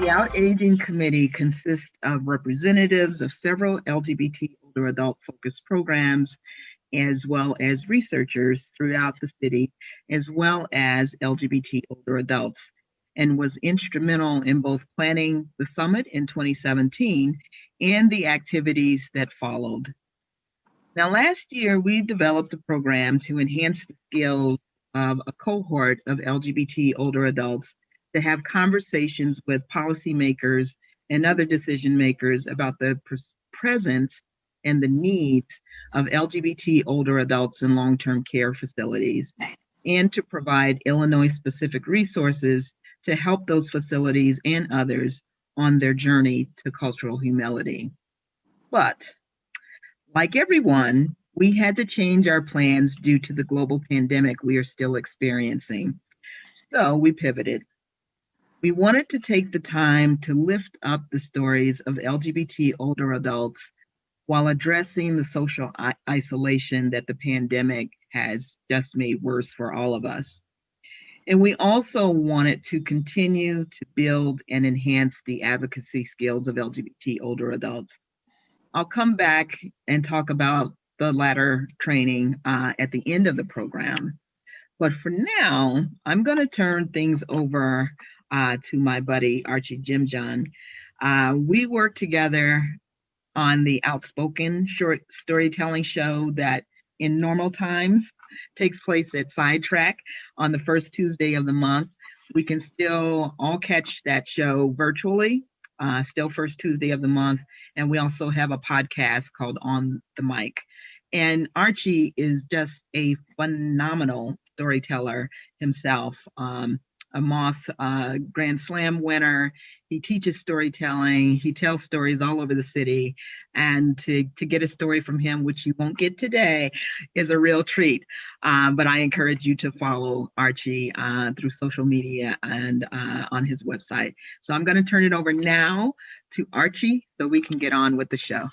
The Out-Aging Committee consists of representatives of several LGBT older adult focused programs, as well as researchers throughout the city, as well as LGBT older adults, and was instrumental in both planning the summit in 2017 and the activities that followed. Now, last year, we developed a program to enhance the skills of a cohort of LGBT older adults to have conversations with policymakers and other decision makers about the presence and the needs of LGBT older adults in long-term care facilities, and to provide Illinois-specific resources to help those facilities and others on their journey to cultural humility. But like everyone, we had to change our plans due to the global pandemic we are still experiencing. So we pivoted. We wanted to take the time to lift up the stories of LGBT older adults while addressing the social isolation that the pandemic has just made worse for all of us. And we also wanted to continue to build and enhance the advocacy skills of LGBT older adults. I'll come back and talk about the latter training at the end of the program. But for now, I'm going to turn things over to my buddy, Archie Jim John. We work together on the Outspoken short storytelling show that in normal times takes place at Sidetrack on the first Tuesday of the month. We can still all catch that show virtually, still first Tuesday of the month. And we also have a podcast called On the Mic. And Archie is just a phenomenal storyteller himself. A Moth Grand Slam winner. He teaches storytelling. He tells stories all over the city. And to get a story from him, which you won't get today, is a real treat. But I encourage you to follow Archie through social media and on his website. So I'm going to turn it over now to Archie so we can get on with the show.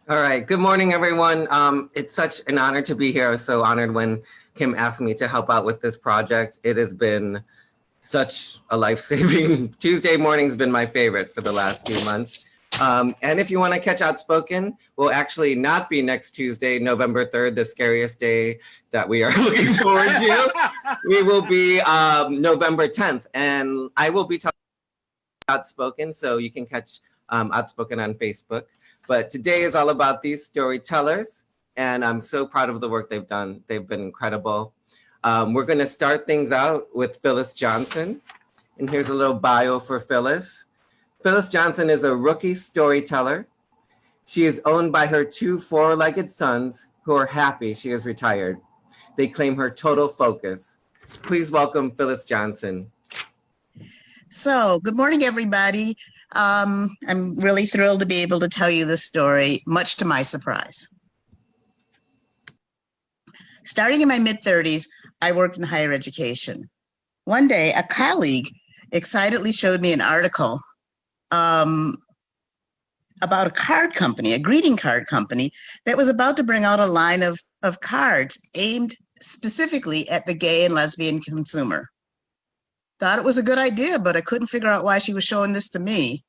All right. Good morning, everyone. It's such an honor to be here. I was so honored when Kim asked me to help out with this project. It has been such a life-saving. Tuesday morning's been my favorite for the last few months. And if you want to catch Outspoken, we'll actually not be next Tuesday, November 3rd, the scariest day that we are looking forward to. We will be November 10th, and I will be talking Outspoken, so you can catch Outspoken on Facebook. But today is all about these storytellers, and I'm so proud of the work they've done. They've been incredible. We're going to start things out with Phyllis Johnson, and here's a little bio for Phyllis. Phyllis Johnson is a rookie storyteller. She is owned by her two four-legged sons who are happy she is retired. They claim her total focus. Please welcome Phyllis Johnson. So, good morning, everybody. I'm really thrilled to be able to tell you this story, much to my surprise. Starting in my mid-30s, I worked in higher education. One day, a colleague excitedly showed me an article about a card company, a greeting card company, that was about to bring out a line of cards aimed specifically at the gay and lesbian consumer. Thought it was a good idea, but I couldn't figure out why she was showing this to me.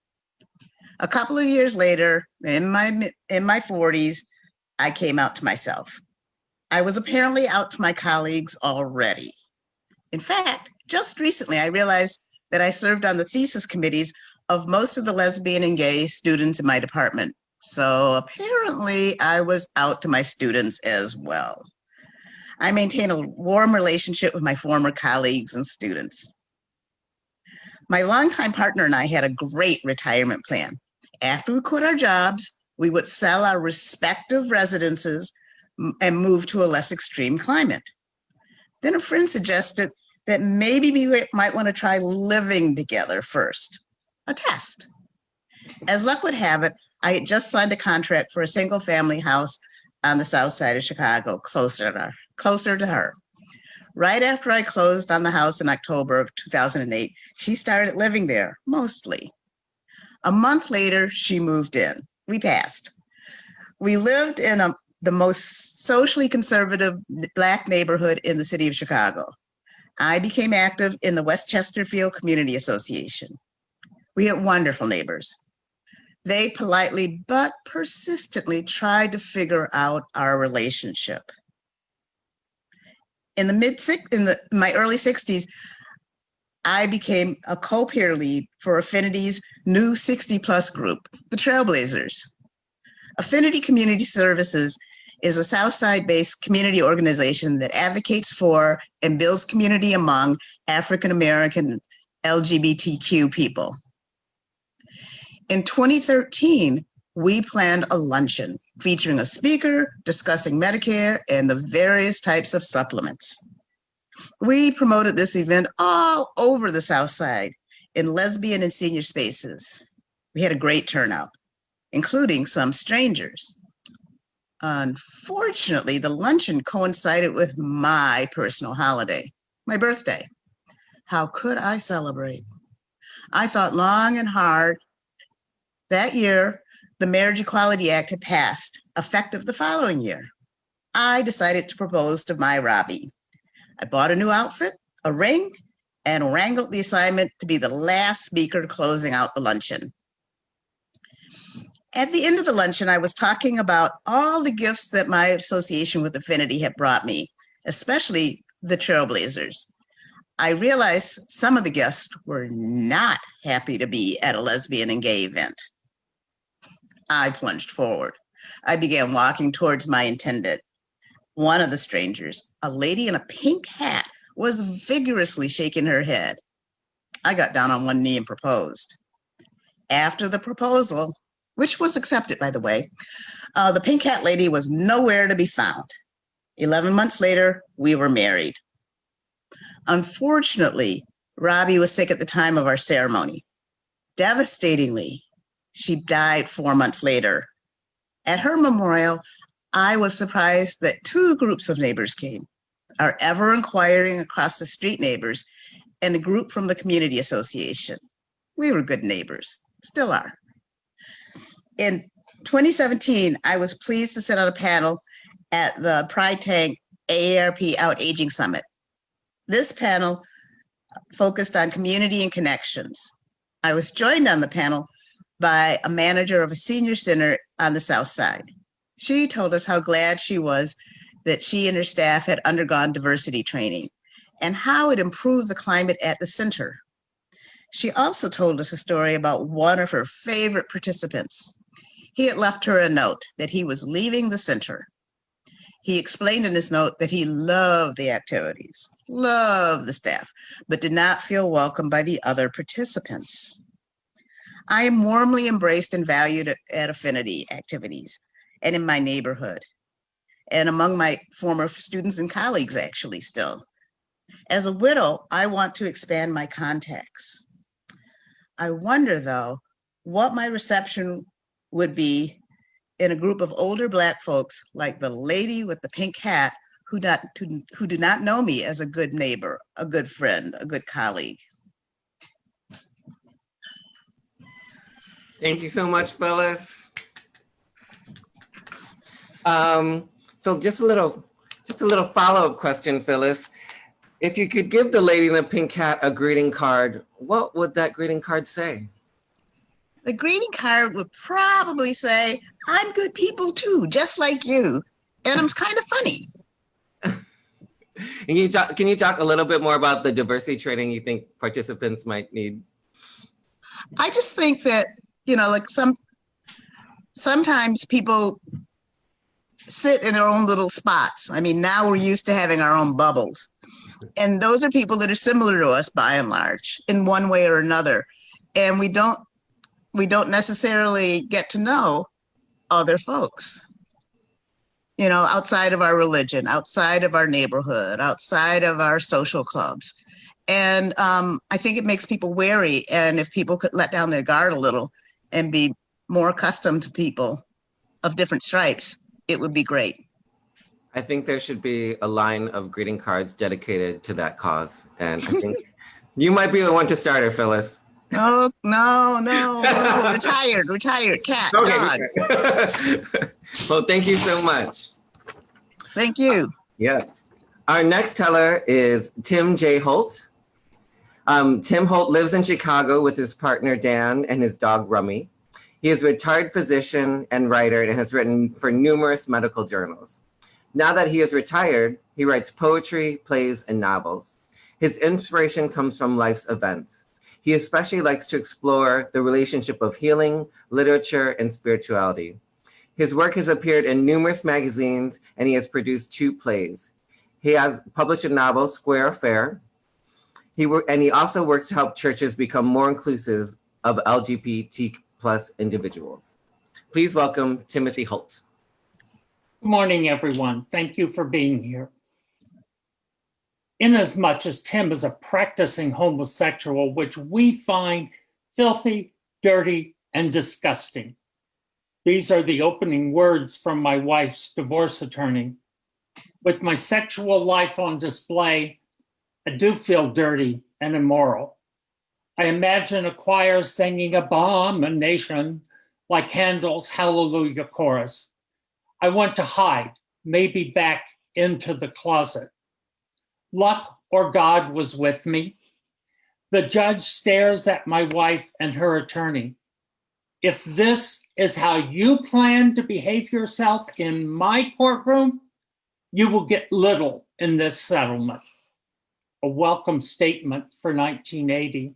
A couple of years later, in my 40s, I came out to myself. I was apparently out to my colleagues already. In fact, just recently, I realized that I served on the thesis committees of most of the lesbian and gay students in my department. So apparently I was out to my students as well. I maintain a warm relationship with my former colleagues and students. My longtime partner and I had a great retirement plan. After we quit our jobs, we would sell our respective residences and move to a less extreme climate. Then a friend suggested that maybe we might want to try living together first, a test. As luck would have it, I had just signed a contract for a single family house on the south side of Chicago, closer to her. Right after I closed on the house in October of 2008, she started living there, mostly. A month later, she moved in. We passed. We lived in the most socially conservative Black neighborhood in the city of Chicago. I became active in the West Chesterfield Community Association. We had wonderful neighbors. They politely but persistently tried to figure out our relationship. In my early 60s, I became a co-peer lead for Affinity's new 60+ group, the Trailblazers. Affinity Community Services is a Southside-based community organization that advocates for and builds community among African American LGBTQ people. In 2013, we planned a luncheon featuring a speaker discussing Medicare and the various types of supplements. We promoted this event all over the South Side in lesbian and senior spaces. We had a great turnout, including some strangers. Unfortunately, the luncheon coincided with my personal holiday, my birthday. How could I celebrate? I thought long and hard. That year, the Marriage Equality Act had passed, effective the following year. I decided to propose to my Robbie. I bought a new outfit, a ring, and wrangled the assignment to be the last speaker closing out the luncheon. At the end of the luncheon, I was talking about all the gifts that my association with Affinity had brought me, especially the Trailblazers. I realized some of the guests were not happy to be at a lesbian and gay event. I plunged forward. I began walking towards my intended. One of the strangers, a lady in a pink hat, was vigorously shaking her head. I got down on one knee and proposed. After the proposal, which was accepted, by the way, the pink hat lady was nowhere to be found. 11 months later, we were married. Unfortunately, Robbie was sick at the time of our ceremony. Devastatingly, she died 4 months later. At her memorial, I was surprised that 2 groups of neighbors came, our ever inquiring across the street neighbors and a group from the community association. We were good neighbors, still are. In 2017, I was pleased to sit on a panel at the Pride Tank AARP Out Aging Summit. This panel focused on community and connections. I was joined on the panel by a manager of a senior center on the South Side. She told us how glad she was that she and her staff had undergone diversity training and how it improved the climate at the center. She also told us a story about one of her favorite participants. He had left her a note that he was leaving the center. He explained in his note that he loved the activities, loved the staff, but did not feel welcomed by the other participants. I am warmly embraced and valued at Affinity activities and in my neighborhood and among my former students and colleagues, actually, still. As a widow, I want to expand my contacts. I wonder, though, what my reception would be in a group of older Black folks like the lady with the pink hat who do not know me as a good neighbor, a good friend, a good colleague. Thank you so much, Phyllis. So just a little follow-up question, Phyllis. If you could give the lady in the pink hat a greeting card, what would that greeting card say? The greeting card would probably say, "I'm good people too, just like you. And I'm kind of funny." And can you talk a little bit more about the diversity training you think participants might need? I just think that, like sometimes people sit in their own little spots. I mean, now we're used to having our own bubbles. And those are people that are similar to us by and large in one way or another. And we don't necessarily get to know other folks, outside of our religion, outside of our neighborhood, outside of our social clubs. And I think it makes people wary. And if people could let down their guard a little and be more accustomed to people of different stripes, it would be great. I think there should be a line of greeting cards dedicated to that cause. And I think you might be the one to start it, Phyllis. No. Retired, cat, dog. Well, thank you so much. Thank you. Yeah. Our next teller is Tim J Holt. Tim Holt lives in Chicago with his partner Dan and his dog Rummy. He is a retired physician and writer and has written for numerous medical journals. Now that he is retired, he writes poetry, plays, and novels. His inspiration comes from life's events. He especially likes to explore the relationship of healing, literature, and spirituality. His work has appeared in numerous magazines, and he has produced 2 plays. He has published a novel, Square Affair. He also works to help churches become more inclusive of LGBT plus individuals. Please welcome Timothy Holt. Good morning, everyone. Thank you for being here. Inasmuch as Tim is a practicing homosexual, which we find filthy, dirty, and disgusting. These are the opening words from my wife's divorce attorney. With my sexual life on display, I do feel dirty and immoral. I imagine a choir singing Abomination like Handel's Hallelujah chorus. I want to hide, maybe back into the closet. Luck or God was with me. The judge stares at my wife and her attorney. If this is how you plan to behave yourself in my courtroom, you will get little in this settlement. A welcome statement for 1980.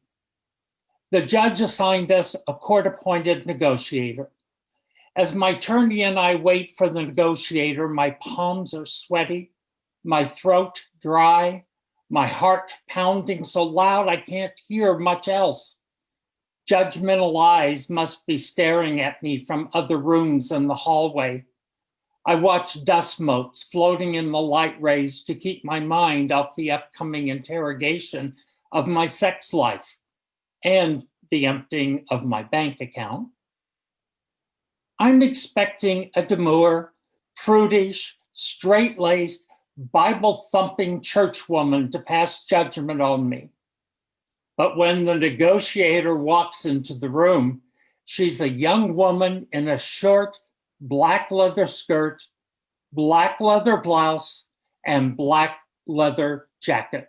The judge assigned us a court-appointed negotiator. As my attorney and I wait for the negotiator, my palms are sweaty, my throat dry, my heart pounding so loud I can't hear much else. Judgmental eyes must be staring at me from other rooms in the hallway. I watch dust motes floating in the light rays to keep my mind off the upcoming interrogation of my sex life and the emptying of my bank account. I'm expecting a demure, prudish, straight-laced, Bible-thumping churchwoman to pass judgment on me. But when the negotiator walks into the room, she's a young woman in a short, black leather skirt, black leather blouse, and black leather jacket.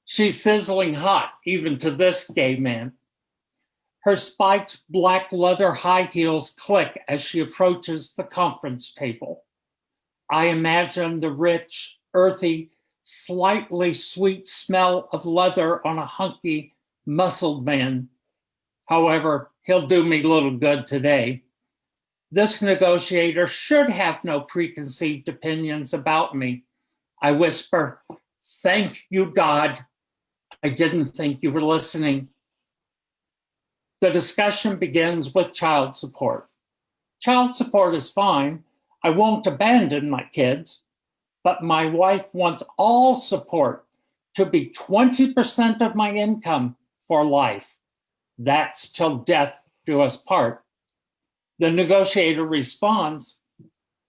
She's sizzling hot, even to this gay man. Her spiked black leather high heels click as she approaches the conference table. I imagine the rich, earthy, slightly sweet smell of leather on a hunky, muscled man. However, he'll do me little good today. This negotiator should have no preconceived opinions about me. I whisper, "Thank you, God. I didn't think you were listening." The discussion begins with child support. Child support is fine. I won't abandon my kids, but my wife wants all support to be 20% of my income for life. That's till death do us part. The negotiator responds,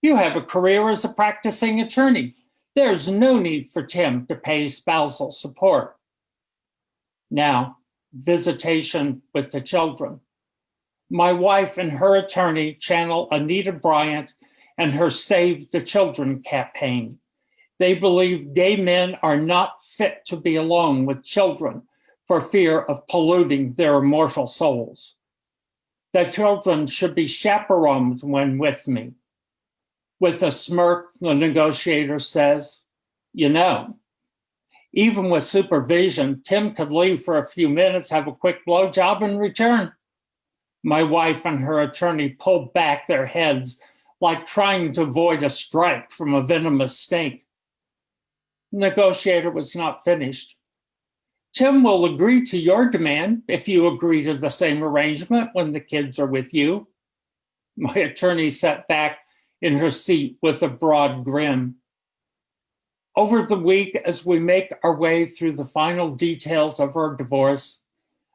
"You have a career as a practicing attorney. There's no need for Tim to pay spousal support." Now, visitation with the children. My wife and her attorney channel Anita Bryant and her Save the Children campaign. They believe gay men are not fit to be alone with children for fear of polluting their immortal souls. The children should be chaperoned when with me. With a smirk, the negotiator says, "You know, even with supervision, Tim could leave for a few minutes, have a quick blowjob, and return." My wife and her attorney pull back their heads like trying to avoid a strike from a venomous snake. The negotiator was not finished. "Tim will agree to your demand if you agree to the same arrangement when the kids are with you." My attorney sat back in her seat with a broad grin. Over the week, as we make our way through the final details of our divorce,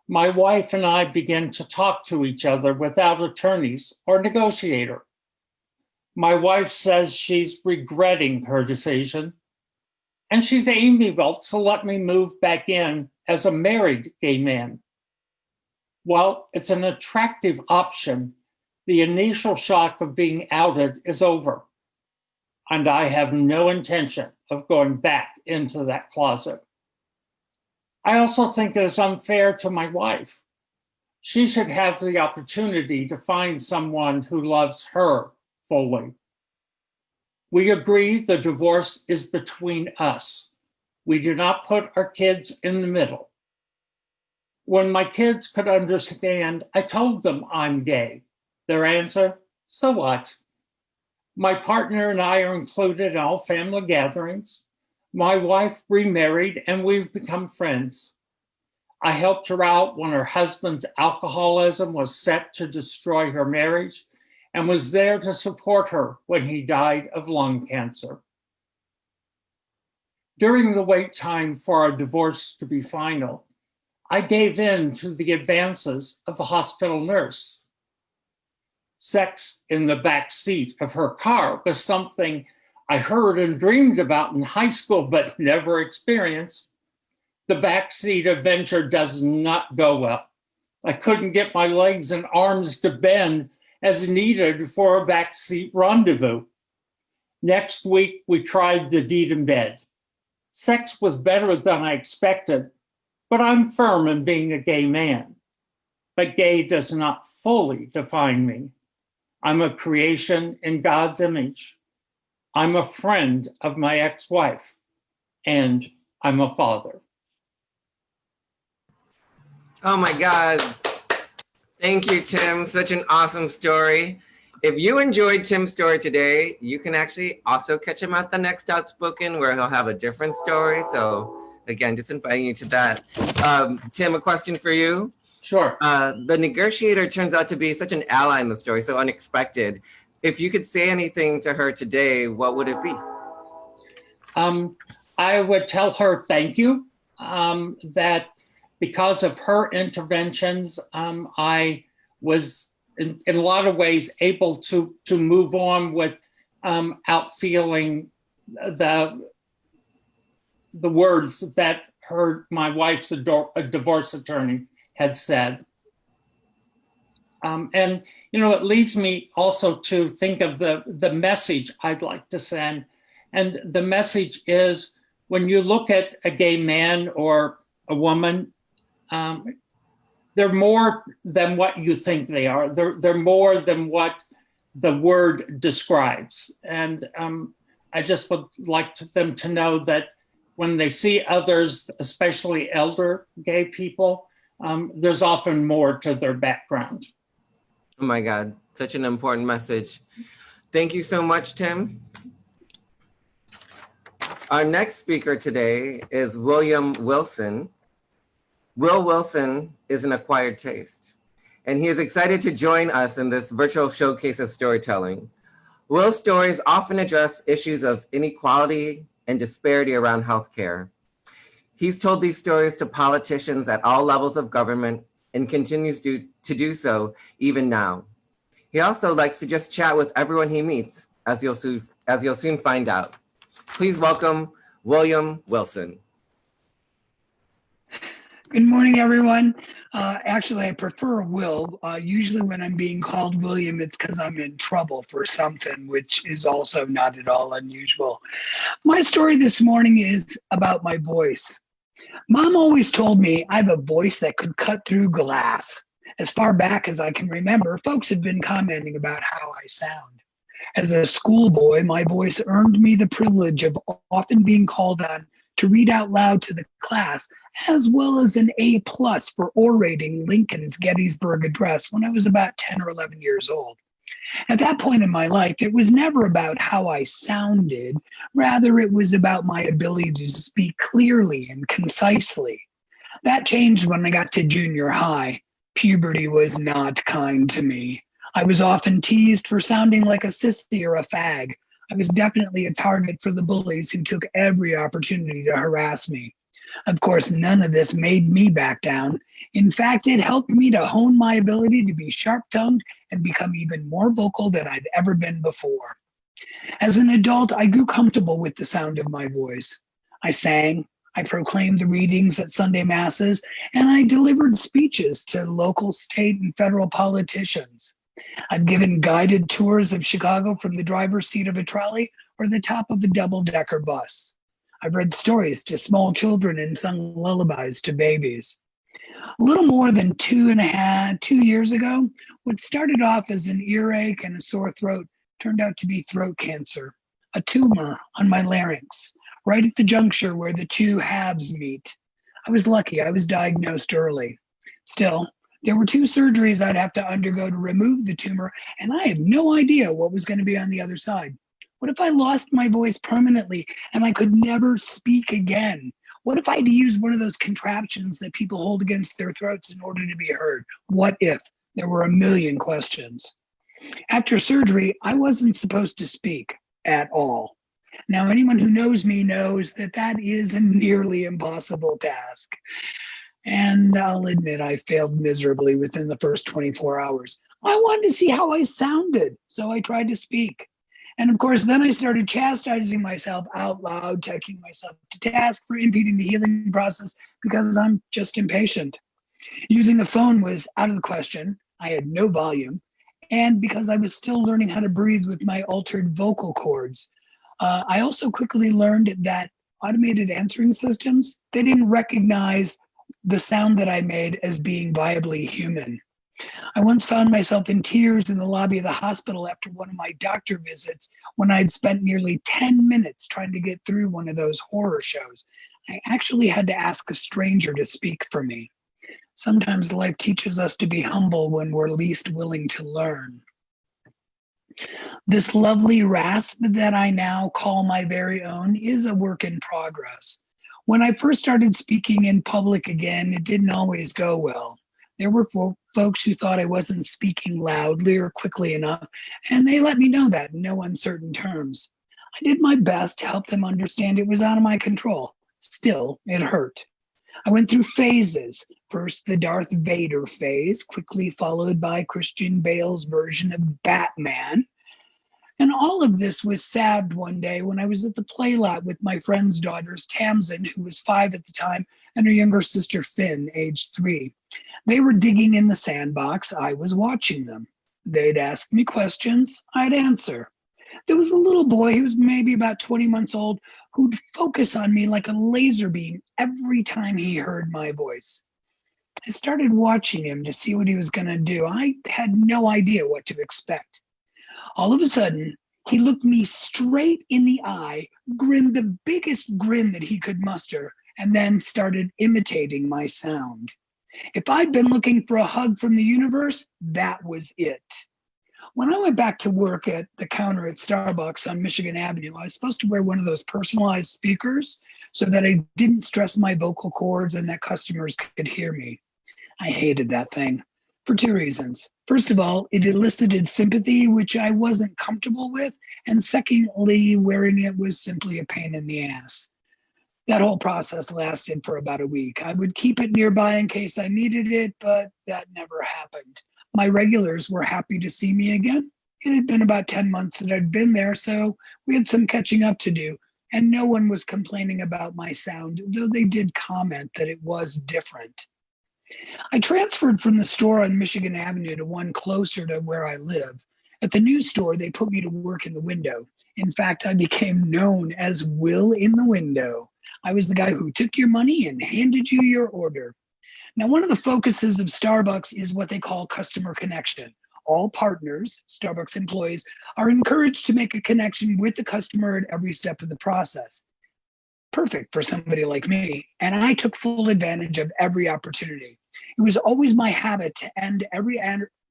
my wife and I begin to talk to each other without attorneys or negotiator. My wife says she's regretting her decision, and she's amiable to let me move back in as a married gay man. While it's an attractive option, the initial shock of being outed is over, and I have no intention of going back into that closet. I also think it is unfair to my wife. She should have the opportunity to find someone who loves her fully. We agree the divorce is between us. We do not put our kids in the middle. When my kids could understand, I told them I'm gay. Their answer, so what? My partner and I are included in all family gatherings. My wife remarried and we've become friends. I helped her out when her husband's alcoholism was set to destroy her marriage and was there to support her when he died of lung cancer. During the wait time for our divorce to be final, I gave in to the advances of a hospital nurse. Sex in the back seat of her car was something I heard and dreamed about in high school, but never experienced. The backseat adventure does not go well. I couldn't get my legs and arms to bend as needed for a backseat rendezvous. Next week, we tried the deed in bed. Sex was better than I expected, but I'm firm in being a gay man. But gay does not fully define me. I'm a creation in God's image. I'm a friend of my ex-wife, and I'm a father. Oh my God. Thank you, Tim. Such an awesome story. If you enjoyed Tim's story today, you can actually also catch him at the next Outspoken where he'll have a different story. So again, just inviting you to that. Tim, a question for you. Sure. The negotiator turns out to be such an ally in the story, so unexpected. If you could say anything to her today, what would it be? I would tell her thank you, that because of her interventions, I was in a lot of ways able to move on without feeling the words that my wife's divorce attorney had said. And, you know, it leads me also to think of the message I'd like to send. And the message is, when you look at a gay man or a woman, they're more than what you think they are. They're more than what the word describes. And I just would like them to know that when they see others, especially elder gay people, there's often more to their background. Oh my God, such an important message. Thank you so much, Tim. Our next speaker today is William Wilson. Will Wilson is an acquired taste, and he is excited to join us in this virtual showcase of storytelling. Will's stories often address issues of inequality and disparity around healthcare. He's told these stories to politicians at all levels of government and continues to do so even now. He also likes to just chat with everyone he meets, as you'll soon find out. Please welcome William Wilson. Good morning, everyone. Actually, I prefer Will. Usually when I'm being called William, it's because I'm in trouble for something, which is also not at all unusual. My story this morning is about my voice. Mom always told me I have a voice that could cut through glass. As far back as I can remember, folks have been commenting about how I sound. As a schoolboy, my voice earned me the privilege of often being called on to read out loud to the class, as well as an A+ for orating Lincoln's Gettysburg Address when I was about 10 or 11 years old. At that point in my life, it was never about how I sounded. Rather, it was about my ability to speak clearly and concisely. That changed when I got to junior high. Puberty was not kind to me. I was often teased for sounding like a sissy or a fag. I was definitely a target for the bullies who took every opportunity to harass me. Of course, none of this made me back down. In fact, it helped me to hone my ability to be sharp-tongued and become even more vocal than I'd ever been before. As an adult, I grew comfortable with the sound of my voice. I sang, I proclaimed the readings at Sunday masses, and I delivered speeches to local, state, and federal politicians. I've given guided tours of Chicago from the driver's seat of a trolley or the top of a double-decker bus. I've read stories to small children and sung lullabies to babies. A little more than 2 years ago, what started off as an earache and a sore throat turned out to be throat cancer, a tumor on my larynx, right at the juncture where the two halves meet. I was lucky, I was diagnosed early. Still, there were 2 surgeries I'd have to undergo to remove the tumor, and I had no idea what was going to be on the other side. What if I lost my voice permanently and I could never speak again? What if I had to use one of those contraptions that people hold against their throats in order to be heard? What if? There were a million questions. After surgery, I wasn't supposed to speak at all. Now, anyone who knows me knows that that is a nearly impossible task. And I'll admit I failed miserably within the first 24 hours. I wanted to see how I sounded, so I tried to speak. And of course, then I started chastising myself out loud, taking myself to task for impeding the healing process because I'm just impatient. Using the phone was out of the question. I had no volume. And because I was still learning how to breathe with my altered vocal cords. I also quickly learned that automated answering systems, they didn't recognize the sound that I made as being viably human. I once found myself in tears in the lobby of the hospital after one of my doctor visits when I'd spent nearly 10 minutes trying to get through one of those horror shows. I actually had to ask a stranger to speak for me. Sometimes life teaches us to be humble when we're least willing to learn. This lovely rasp that I now call my very own is a work in progress. When I first started speaking in public again, it didn't always go well. There were folks who thought I wasn't speaking loudly or quickly enough, and they let me know that in no uncertain terms. I did my best to help them understand it was out of my control. Still, it hurt. I went through phases. First, the Darth Vader phase, quickly followed by Christian Bale's version of Batman. And all of this was salved one day when I was at the play lot with my friend's daughters, Tamsin, who was 5 at the time, and her younger sister, Finn, age 3. They were digging in the sandbox. I was watching them. They'd ask me questions. I'd answer. There was a little boy, he was maybe about 20 months old, who'd focus on me like a laser beam every time he heard my voice. I started watching him to see what he was going to do. I had no idea what to expect. All of a sudden, he looked me straight in the eye, grinned the biggest grin that he could muster, and then started imitating my sound. If I'd been looking for a hug from the universe, that was it. When I went back to work at the counter at Starbucks on Michigan Avenue, I was supposed to wear one of those personalized speakers so that I didn't stress my vocal cords and that customers could hear me. I hated that thing for 2 reasons. First of all, it elicited sympathy, which I wasn't comfortable with. And secondly, wearing it was simply a pain in the ass. That whole process lasted for about a week. I would keep it nearby in case I needed it, but that never happened. My regulars were happy to see me again. It had been about 10 months that I'd been there, so we had some catching up to do. And no one was complaining about my sound, though they did comment that it was different. I transferred from the store on Michigan Avenue to one closer to where I live. At the new store, they put me to work in the window. In fact, I became known as Will in the Window. I was the guy who took your money and handed you your order. Now, one of the focuses of Starbucks is what they call customer connection. All partners, Starbucks employees, are encouraged to make a connection with the customer at every step of the process. Perfect for somebody like me, and I took full advantage of every opportunity. It was always my habit to end every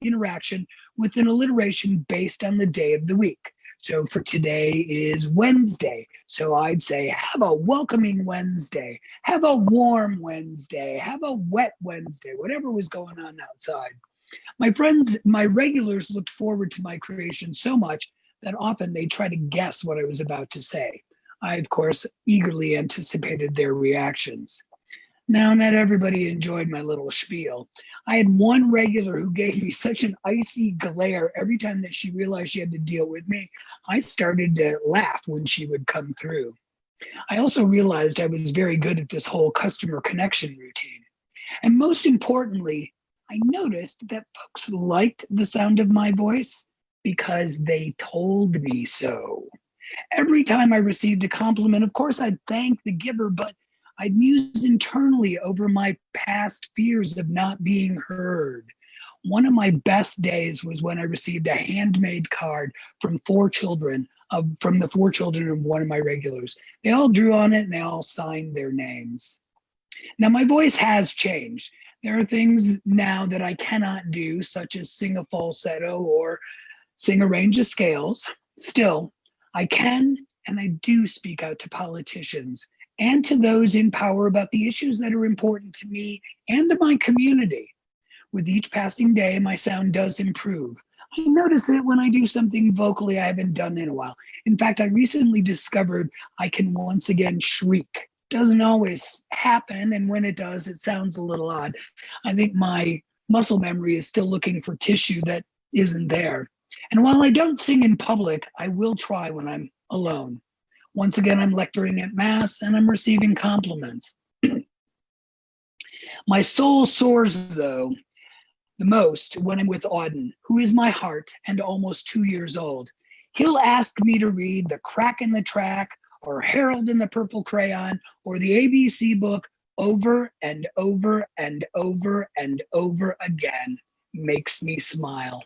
interaction with an alliteration based on the day of the week. So for today is Wednesday. So I'd say, have a welcoming Wednesday, have a warm Wednesday, have a wet Wednesday, whatever was going on outside. My friends, my regulars looked forward to my creation so much that often they try to guess what I was about to say. I, of course, eagerly anticipated their reactions. Now, not everybody enjoyed my little spiel. I had one regular who gave me such an icy glare every time that she realized she had to deal with me. I started to laugh when she would come through. I also realized I was very good at this whole customer connection routine. And most importantly, I noticed that folks liked the sound of my voice because they told me so. Every time I received a compliment, of course, I'd thank the giver, but I'd muse internally over my past fears of not being heard. One of my best days was when I received a handmade card from the 4 children of one of my regulars. They all drew on it and they all signed their names. Now, my voice has changed. There are things now that I cannot do, such as sing a falsetto or sing a range of scales. Still, I can and I do speak out to politicians and to those in power about the issues that are important to me and to my community. With each passing day, my sound does improve. I notice it when I do something vocally I haven't done in a while. In fact, I recently discovered I can once again shriek. Doesn't always happen, and when it does, it sounds a little odd. I think my muscle memory is still looking for tissue that isn't there. And while I don't sing in public, I will try when I'm alone. Once again, I'm lecturing at Mass and I'm receiving compliments. My soul soars, though, the most when I'm with Auden, who is my heart and almost 2 years old. He'll ask me to read The Crack in the Track or Harold in the Purple Crayon or the ABC book over and over and over and over again. Makes me smile.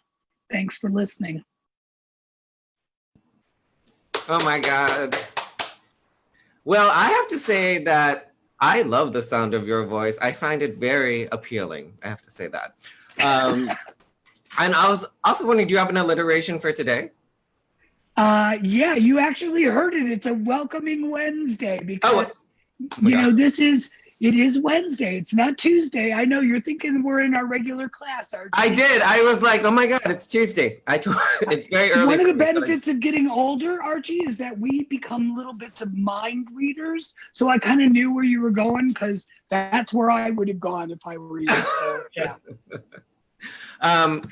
Thanks for listening. Oh my God. Well, I have to say that I love the sound of your voice. I find it very appealing. I have to say that. And I was also wondering, do you have an alliteration for today? Yeah, you actually heard it. It's a welcoming Wednesday because, it is Wednesday. It's not Tuesday. I know you're thinking we're in our regular class. I did. I was like, oh my God, it's Tuesday. It's very early. One of the benefits of getting older, Archie, is that we become little bits of mind readers. So I kind of knew where you were going because that's where I would have gone if I were you. So, yeah.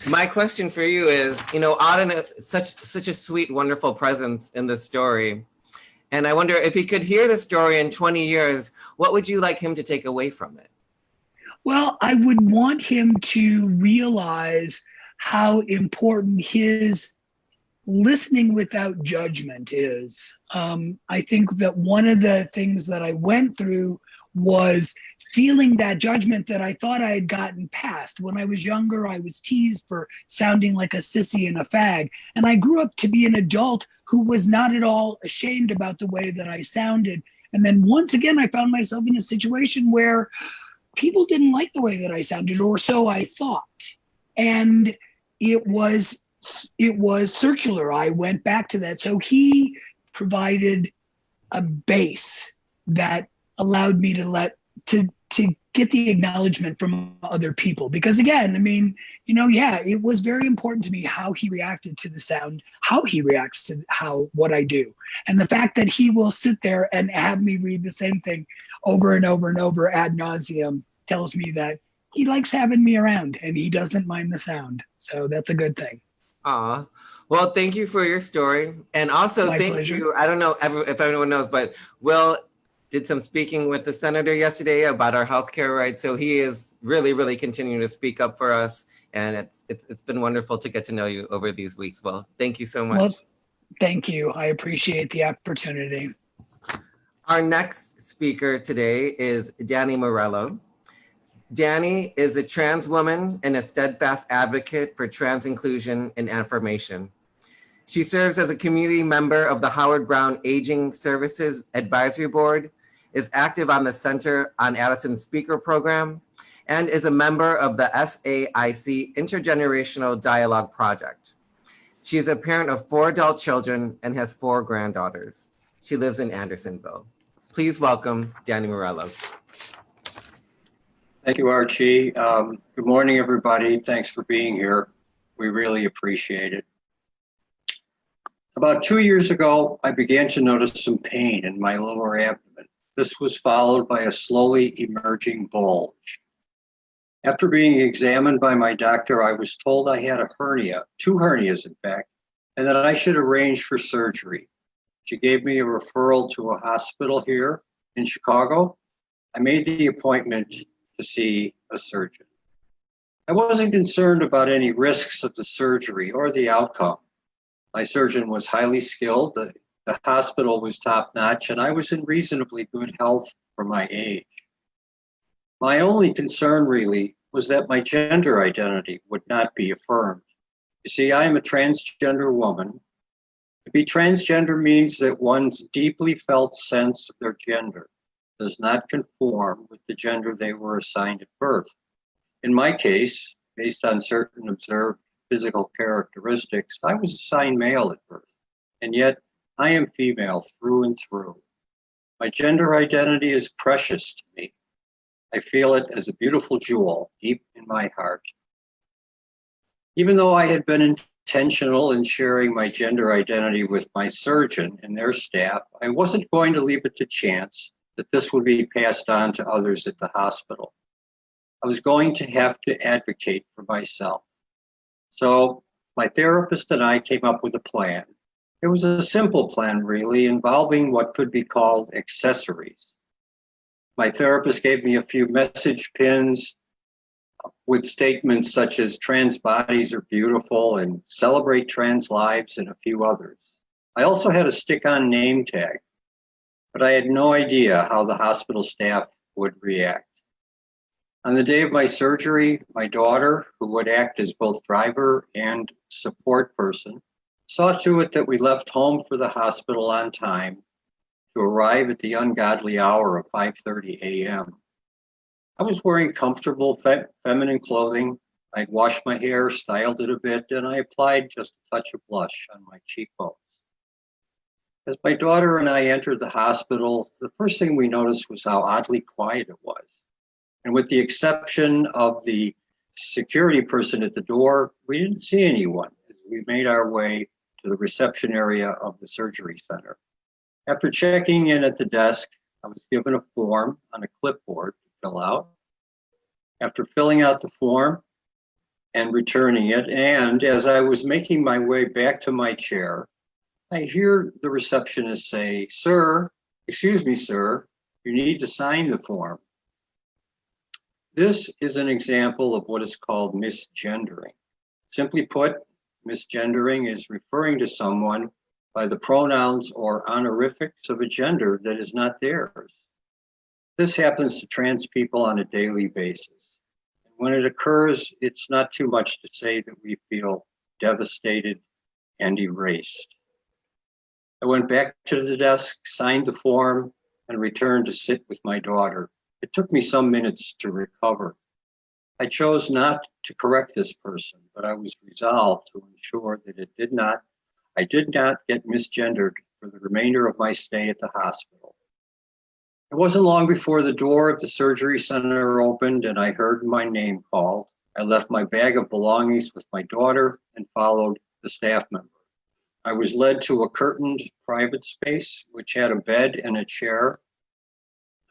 My question for you is, Auden is such a sweet, wonderful presence in this story. And I wonder if he could hear the story in 20 years, what would you like him to take away from it? Well, I would want him to realize how important his listening without judgment is. I think that one of the things that I went through was feeling that judgment that I thought I had gotten past. When I was younger, I was teased for sounding like a sissy and a fag. And I grew up to be an adult who was not at all ashamed about the way that I sounded. And then once again, I found myself in a situation where people didn't like the way that I sounded, or so I thought. And it was circular. I went back to that. So he provided a base that allowed me to get the acknowledgement from other people. Because again, I mean, it was very important to me how he reacted to the sound, how he reacts to what I do. And the fact that he will sit there and have me read the same thing over and over and over ad nauseum tells me that he likes having me around and he doesn't mind the sound. So that's a good thing. Aw. Well, thank you for your story. And also thank you. I don't know if everyone knows, but Will did some speaking with the senator yesterday about our healthcare rights. So he is really, really continuing to speak up for us. And it's been wonderful to get to know you over these weeks. Well, thank you so much. Well, thank you. I appreciate the opportunity. Our next speaker today is Danny Morello. Danny is a trans woman and a steadfast advocate for trans inclusion and affirmation. She serves as a community member of the Howard Brown Aging Services Advisory Board, is active on the Center on Addison Speaker Program, and is a member of the SAIC Intergenerational Dialogue Project. She is a parent of 4 adult children and has 4 granddaughters. She lives in Andersonville. Please welcome Danny Morello. Thank you, Archie. Good morning, everybody. Thanks for being here. We really appreciate it. About 2 years ago, I began to notice some pain in my lower abdomen. This was followed by a slowly emerging bulge. After being examined by my doctor, I was told I had a hernia, 2 hernias in fact, and that I should arrange for surgery. She gave me a referral to a hospital here in Chicago. I made the appointment to see a surgeon. I wasn't concerned about any risks of the surgery or the outcome. My surgeon was highly skilled. The hospital was top-notch, and I was in reasonably good health for my age. My only concern really was that my gender identity would not be affirmed. You see, I am a transgender woman. To be transgender means that one's deeply felt sense of their gender does not conform with the gender they were assigned at birth. In my case, based on certain observed physical characteristics, I was assigned male at birth, and yet I am female through and through. My gender identity is precious to me. I feel it as a beautiful jewel deep in my heart. Even though I had been intentional in sharing my gender identity with my surgeon and their staff, I wasn't going to leave it to chance that this would be passed on to others at the hospital. I was going to have to advocate for myself. So my therapist and I came up with a plan. It was a simple plan, really, involving what could be called accessories. My therapist gave me a few message pins with statements such as trans bodies are beautiful and celebrate trans lives and a few others. I also had a stick-on name tag, but I had no idea how the hospital staff would react. On the day of my surgery, my daughter, who would act as both driver and support person, saw to it that we left home for the hospital on time to arrive at the ungodly hour of 5:30 a.m. I was wearing comfortable feminine clothing. I'd washed my hair, styled it a bit, and I applied just a touch of blush on my cheekbones. As my daughter and I entered the hospital, the first thing we noticed was how oddly quiet it was. And with the exception of the security person at the door, we didn't see anyone as we made our way to the reception area of the surgery center. After checking in at the desk, I was given a form on a clipboard to fill out. After filling out the form and returning it, and as I was making my way back to my chair, I hear the receptionist say, excuse me, sir, you need to sign the form. This is an example of what is called misgendering. Simply put, misgendering is referring to someone by the pronouns or honorifics of a gender that is not theirs. This happens to trans people on a daily basis. And when it occurs, it's not too much to say that we feel devastated and erased. I went back to the desk, signed the form, and returned to sit with my daughter. It took me some minutes to recover. I chose not to correct this person, but I was resolved to ensure that I did not get misgendered for the remainder of my stay at the hospital. It wasn't long before the door of the surgery center opened and I heard my name called. I left my bag of belongings with my daughter and followed the staff member. I was led to a curtained private space, which had a bed and a chair.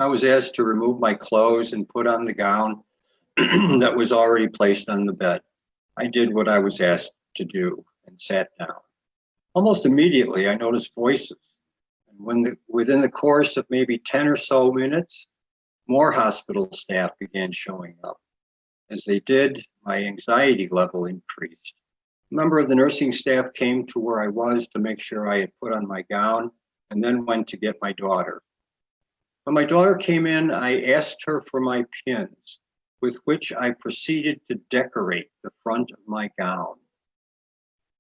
I was asked to remove my clothes and put on the gown that was already placed on the bed. I did what I was asked to do and sat down. Almost immediately, I noticed voices. And within the course of maybe 10 or so minutes, more hospital staff began showing up. As they did, my anxiety level increased. A member of the nursing staff came to where I was to make sure I had put on my gown and then went to get my daughter. When my daughter came in, I asked her for my pins, with which I proceeded to decorate the front of my gown.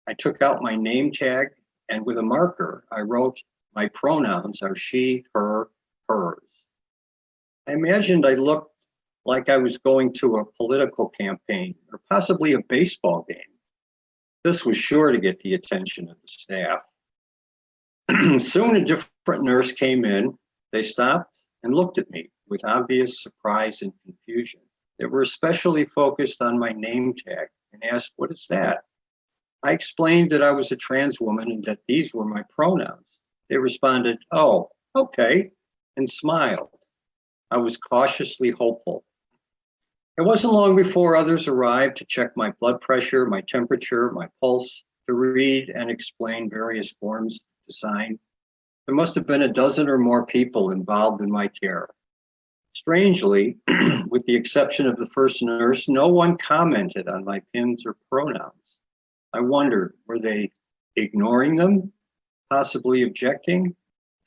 I took out my name tag, and with a marker, I wrote, my pronouns are she, her, hers. I imagined I looked like I was going to a political campaign or possibly a baseball game. This was sure to get the attention of the staff. Soon a different nurse came in. They stopped and looked at me with obvious surprise and confusion. They were especially focused on my name tag and asked, what is that? I explained that I was a trans woman and that these were my pronouns. They responded, oh, okay, and smiled. I was cautiously hopeful. It wasn't long before others arrived to check my blood pressure, my temperature, my pulse, to read and explain various forms to sign. There must have been a dozen or more people involved in my care. Strangely, with the exception of the first nurse, no one commented on my pins or pronouns. I wondered, were they ignoring them? possibly objecting,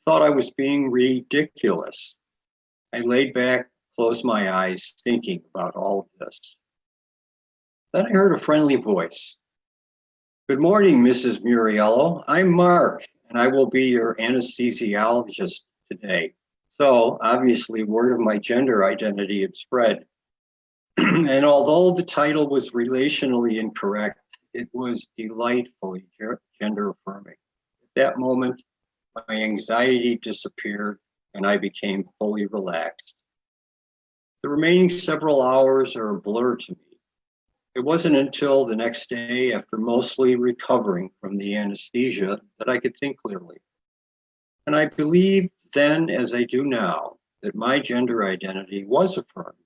thought I was being ridiculous. I laid back, closed my eyes, thinking about all of this. Then I heard a friendly voice. "Good morning, Mrs. Morello. I'm Mark, and I will be your anesthesiologist today." So obviously word of my gender identity had spread. And although the title was relationally incorrect, it was delightfully gender affirming. At that moment, my anxiety disappeared and I became fully relaxed. The remaining several hours are a blur to me. It wasn't until the next day, after mostly recovering from the anesthesia, that I could think clearly. And I believed then, as I do now, that my gender identity was affirmed.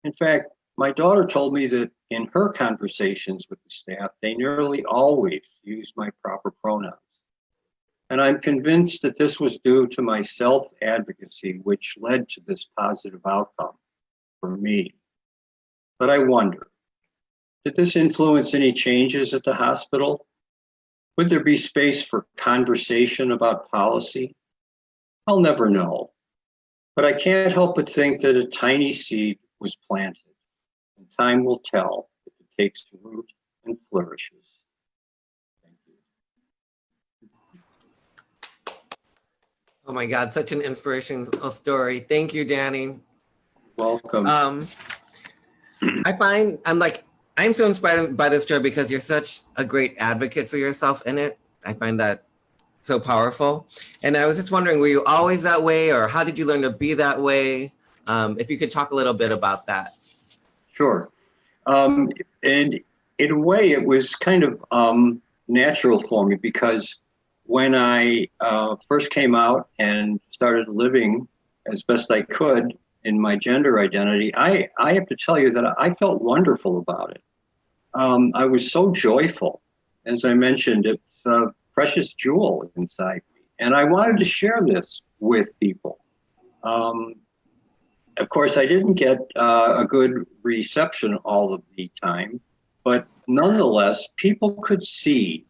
In fact, my daughter told me that in her conversations with the staff, they nearly always used my proper pronouns. And I'm convinced that this was due to my self-advocacy, which led to this positive outcome for me. But I wonder, did this influence any changes at the hospital? Would there be space for conversation about policy? I'll never know. But I can't help but think that a tiny seed was planted, and time will tell if it takes root and flourishes. Thank you. Oh my God, such an inspirational story. Thank you, Danny. Welcome. I'm so inspired by this story because you're such a great advocate for yourself in it. I find that so powerful. And I was just wondering, were you always that way, or how did you learn to be that way? If you could talk a little bit about that. Sure. And in a way, it was kind of natural for me, because when I first came out and started living as best I could in my gender identity, I have to tell you that I felt wonderful about it. I was so joyful. As I mentioned, it's a precious jewel inside me. And I wanted to share this with people. Of course, I didn't get a good reception all of the time, but nonetheless, people could see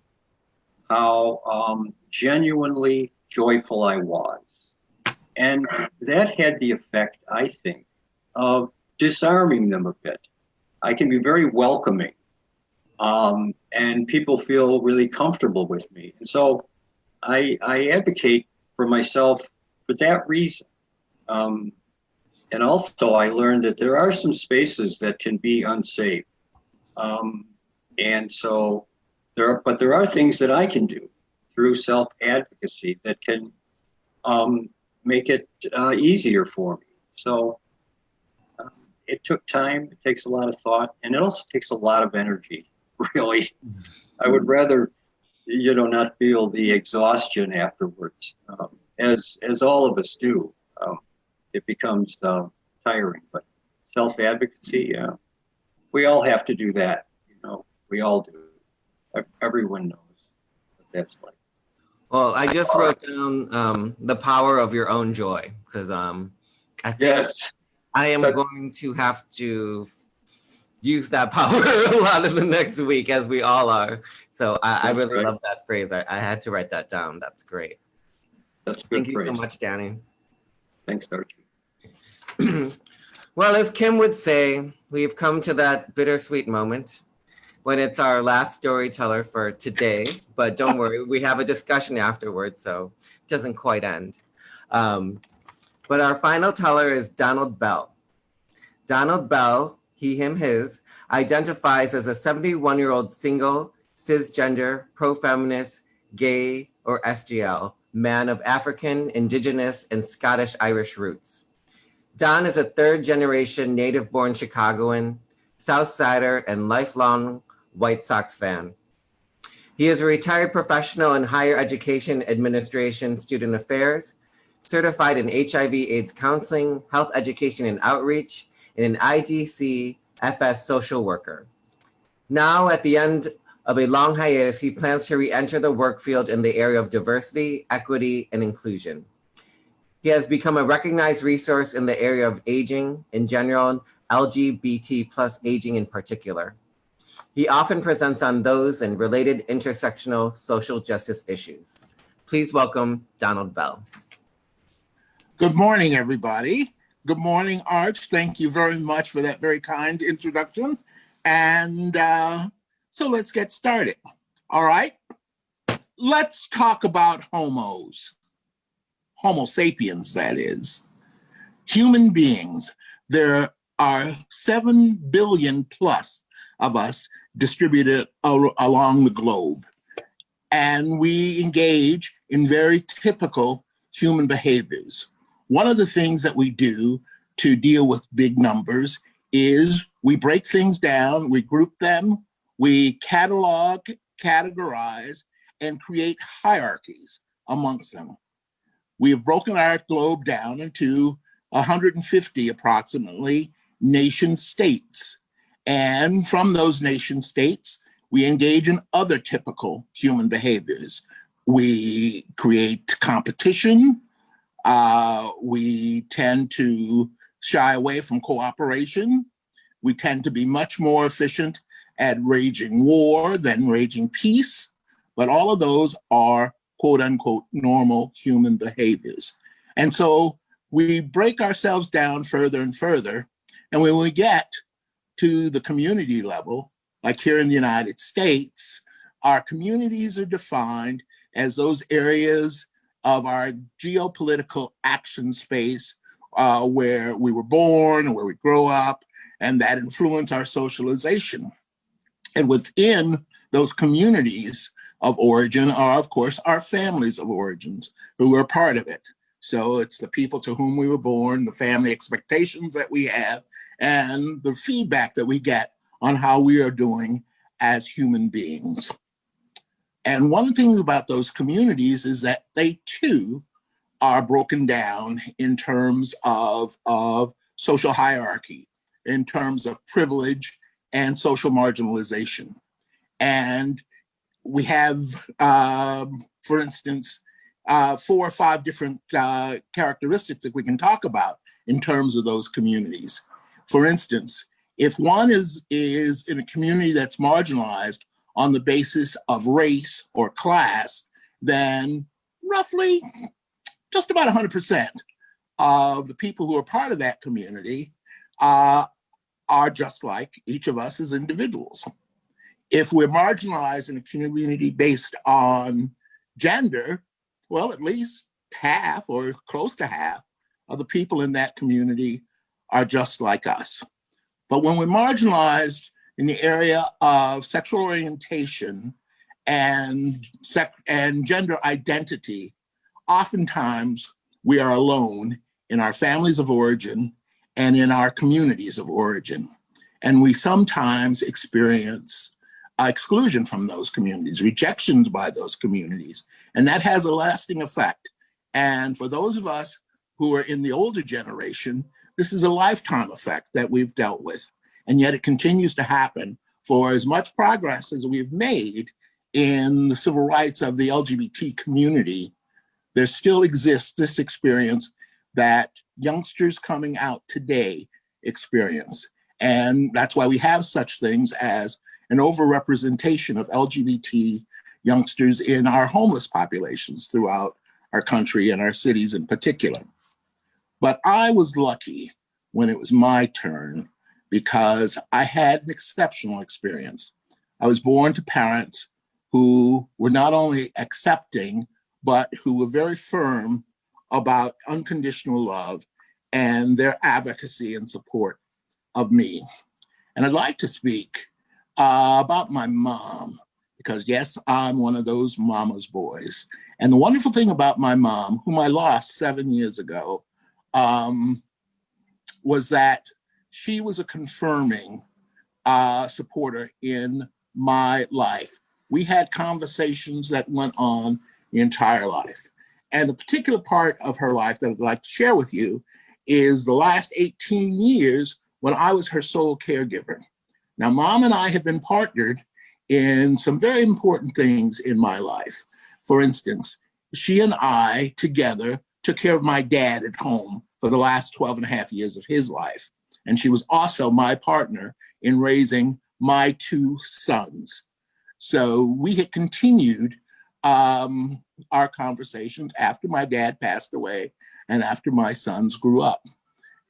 how genuinely joyful I was. And that had the effect, I think, of disarming them a bit. I can be very welcoming, and people feel really comfortable with me. And so I advocate for myself for that reason. And also I learned that there are some spaces that can be unsafe. And so there are things that I can do through self-advocacy that can make it easier for me. So it took time, it takes a lot of thought, and it also takes a lot of energy, really. I would rather, not feel the exhaustion afterwards, as all of us do. It becomes tiring, but self-advocacy, we all have to do that, we all do. Everyone knows what that's like. Well, I just wrote down the power of your own joy, because I think Yes. I am going to have to use that power a lot in the next week, as we all are. So I really love that phrase. I had to write that down. That's great. That's good. Thank you so much, Danny. Thanks, Archie. Well, as Kim would say, we've come to that bittersweet moment when it's our last storyteller for today, but don't worry, we have a discussion afterwards, so it doesn't quite end. But our final teller is Donald Bell. Donald Bell, he, him, his, identifies as a 71-year-old single, cisgender, pro-feminist, gay, or SGL, man of African, Indigenous, and Scottish-Irish roots. Don is a third-generation native-born Chicagoan, Southsider, and lifelong White Sox fan. He is a retired professional in higher education administration, student affairs, certified in HIV/AIDS counseling, health education and outreach, and an IDC FS social worker. Now, at the end of a long hiatus, he plans to re-enter the work field in the area of diversity, equity, and inclusion. He has become a recognized resource in the area of aging in general, and LGBT plus aging in particular. He often presents on those and related intersectional social justice issues. Please welcome Donald Bell. Good morning, everybody. Good morning, Arch. Thank you very much for that very kind introduction. And so let's get started. All right. Let's talk about homos. Homo sapiens, that is. Human beings. There are 7 billion plus of us distributed along the globe. And we engage in very typical human behaviors. One of the things that we do to deal with big numbers is we break things down, we group them, we catalog, categorize, and create hierarchies amongst them. We have broken our globe down into 150 approximately nation states. And from those nation states, we engage in other typical human behaviors. We create competition. We tend to shy away from cooperation. We tend to be much more efficient at waging war than waging peace. But all of those are quote unquote normal human behaviors. And so we break ourselves down further and further. And when we get to the community level, like here in the United States, our communities are defined as those areas of our geopolitical action space where we were born, where we grow up, and that influence our socialization. And within those communities of origin are, of course, our families of origins who are part of it. So it's the people to whom we were born, the family expectations that we have, and the feedback that we get on how we are doing as human beings. And one thing about those communities is that they too are broken down in terms of social hierarchy, in terms of privilege and social marginalization. And we have, for instance, 4 or 5 different characteristics that we can talk about in terms of those communities. For instance, if one is in a community that's marginalized on the basis of race or class, then roughly just about 100% of the people who are part of that community are just like each of us as individuals. If we're marginalized in a community based on gender, well, at least half or close to half of the people in that community are just like us. But when we're marginalized in the area of sexual orientation and gender identity, oftentimes we are alone in our families of origin and in our communities of origin. And we sometimes experience exclusion from those communities, rejections by those communities, and that has a lasting effect. And for those of us who are in the older generation, this is a lifetime effect that we've dealt with. And yet it continues to happen. For as much progress as we've made in the civil rights of the LGBT community, there still exists this experience that youngsters coming out today experience. And that's why we have such things as an overrepresentation of LGBT youngsters in our homeless populations throughout our country and our cities in particular. But I was lucky when it was my turn because I had an exceptional experience. I was born to parents who were not only accepting, but who were very firm about unconditional love and their advocacy and support of me. And I'd like to speak about my mom, because yes, I'm one of those mama's boys. And the wonderful thing about my mom, whom I lost 7 years ago, was that she was a confirming supporter in my life. We had conversations that went on the entire life. And the particular part of her life that I'd like to share with you is the last 18 years when I was her sole caregiver. Now, Mom and I have been partnered in some very important things in my life. For instance, she and I together took care of my dad at home for the last 12 and a half years of his life. And she was also my partner in raising my 2 sons. So we had continued our conversations after my dad passed away and after my sons grew up.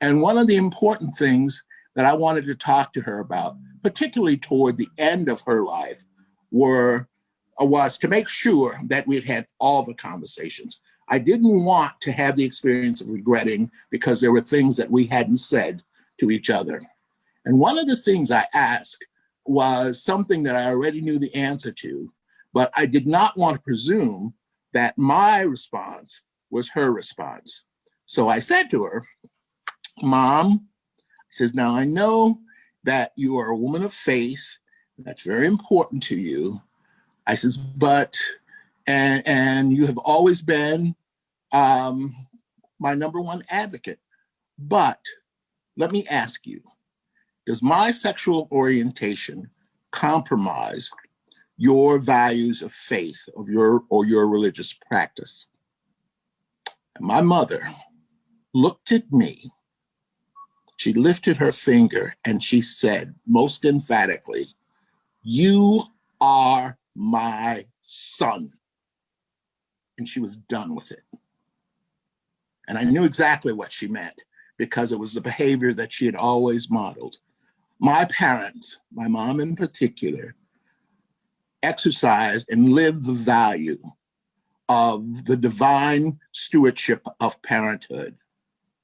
And one of the important things that I wanted to talk to her about, particularly toward the end of her life, was to make sure that we'd had all the conversations. I didn't want to have the experience of regretting because there were things that we hadn't said to each other. And one of the things I asked was something that I already knew the answer to, but I did not want to presume that my response was her response. So I said to her, Mom, I says, now I know that you are a woman of faith. That's very important to you. I says, but, and you have always been my number one advocate. But let me ask you, does my sexual orientation compromise your values of faith or your religious practice? And my mother looked at me, she lifted her finger and she said, most emphatically, you are my son. And she was done with it. And I knew exactly what she meant because it was the behavior that she had always modeled. My parents, my mom in particular, exercised and lived the value of the divine stewardship of parenthood.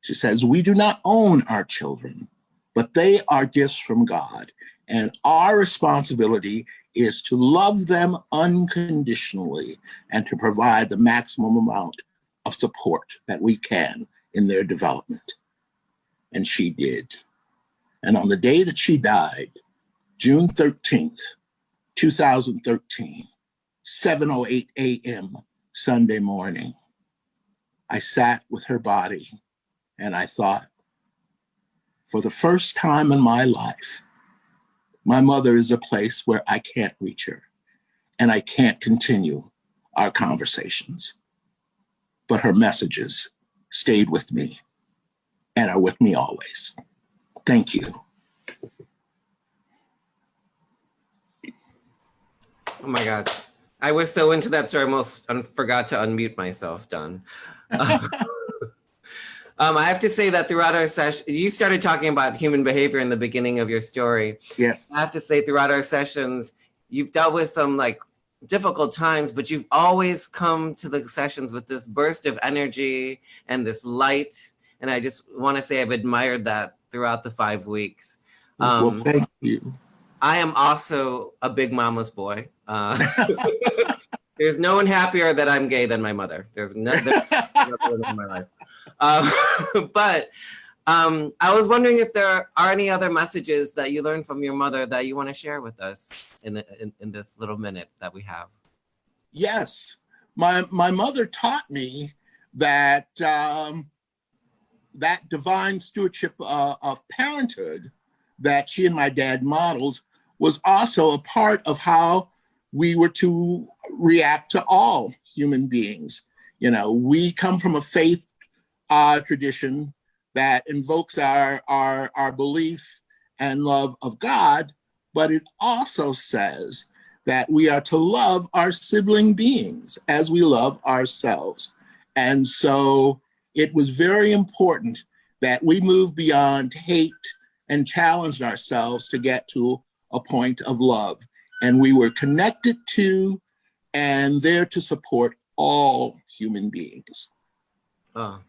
She says, we do not own our children, but they are gifts from God. And our responsibility is to love them unconditionally and to provide the maximum amount of support that we can in their development. And she did. And on the day that she died, June 13th, 2013, 7:08 a.m. Sunday morning, I sat with her body and I thought, for the first time in my life, my mother is a place where I can't reach her and I can't continue our conversations. But her messages stayed with me and are with me always. Thank you. Oh my God. I was so into that story, I almost forgot to unmute myself, Don. I have to say that throughout our session, you started talking about human behavior in the beginning of your story. Yes. I have to say throughout our sessions, you've dealt with some like difficult times, but you've always come to the sessions with this burst of energy and this light. And I just want to say I've admired that throughout the 5 weeks. Well, thank you. I am also a big mama's boy. There's no one happier that I'm gay than my mother. There's nothing in my life. But I was wondering if there are any other messages that you learned from your mother that you want to share with us in this little minute that we have. Yes, my mother taught me that that divine stewardship of parenthood that she and my dad modeled was also a part of how we were to react to all human beings. You know, we come from a faith tradition that invokes our belief and love of God, but it also says that we are to love our sibling beings as we love ourselves. And so it was very important that we move beyond hate and challenged ourselves to get to a point of love. And we were connected to and there to support all human beings. Oh,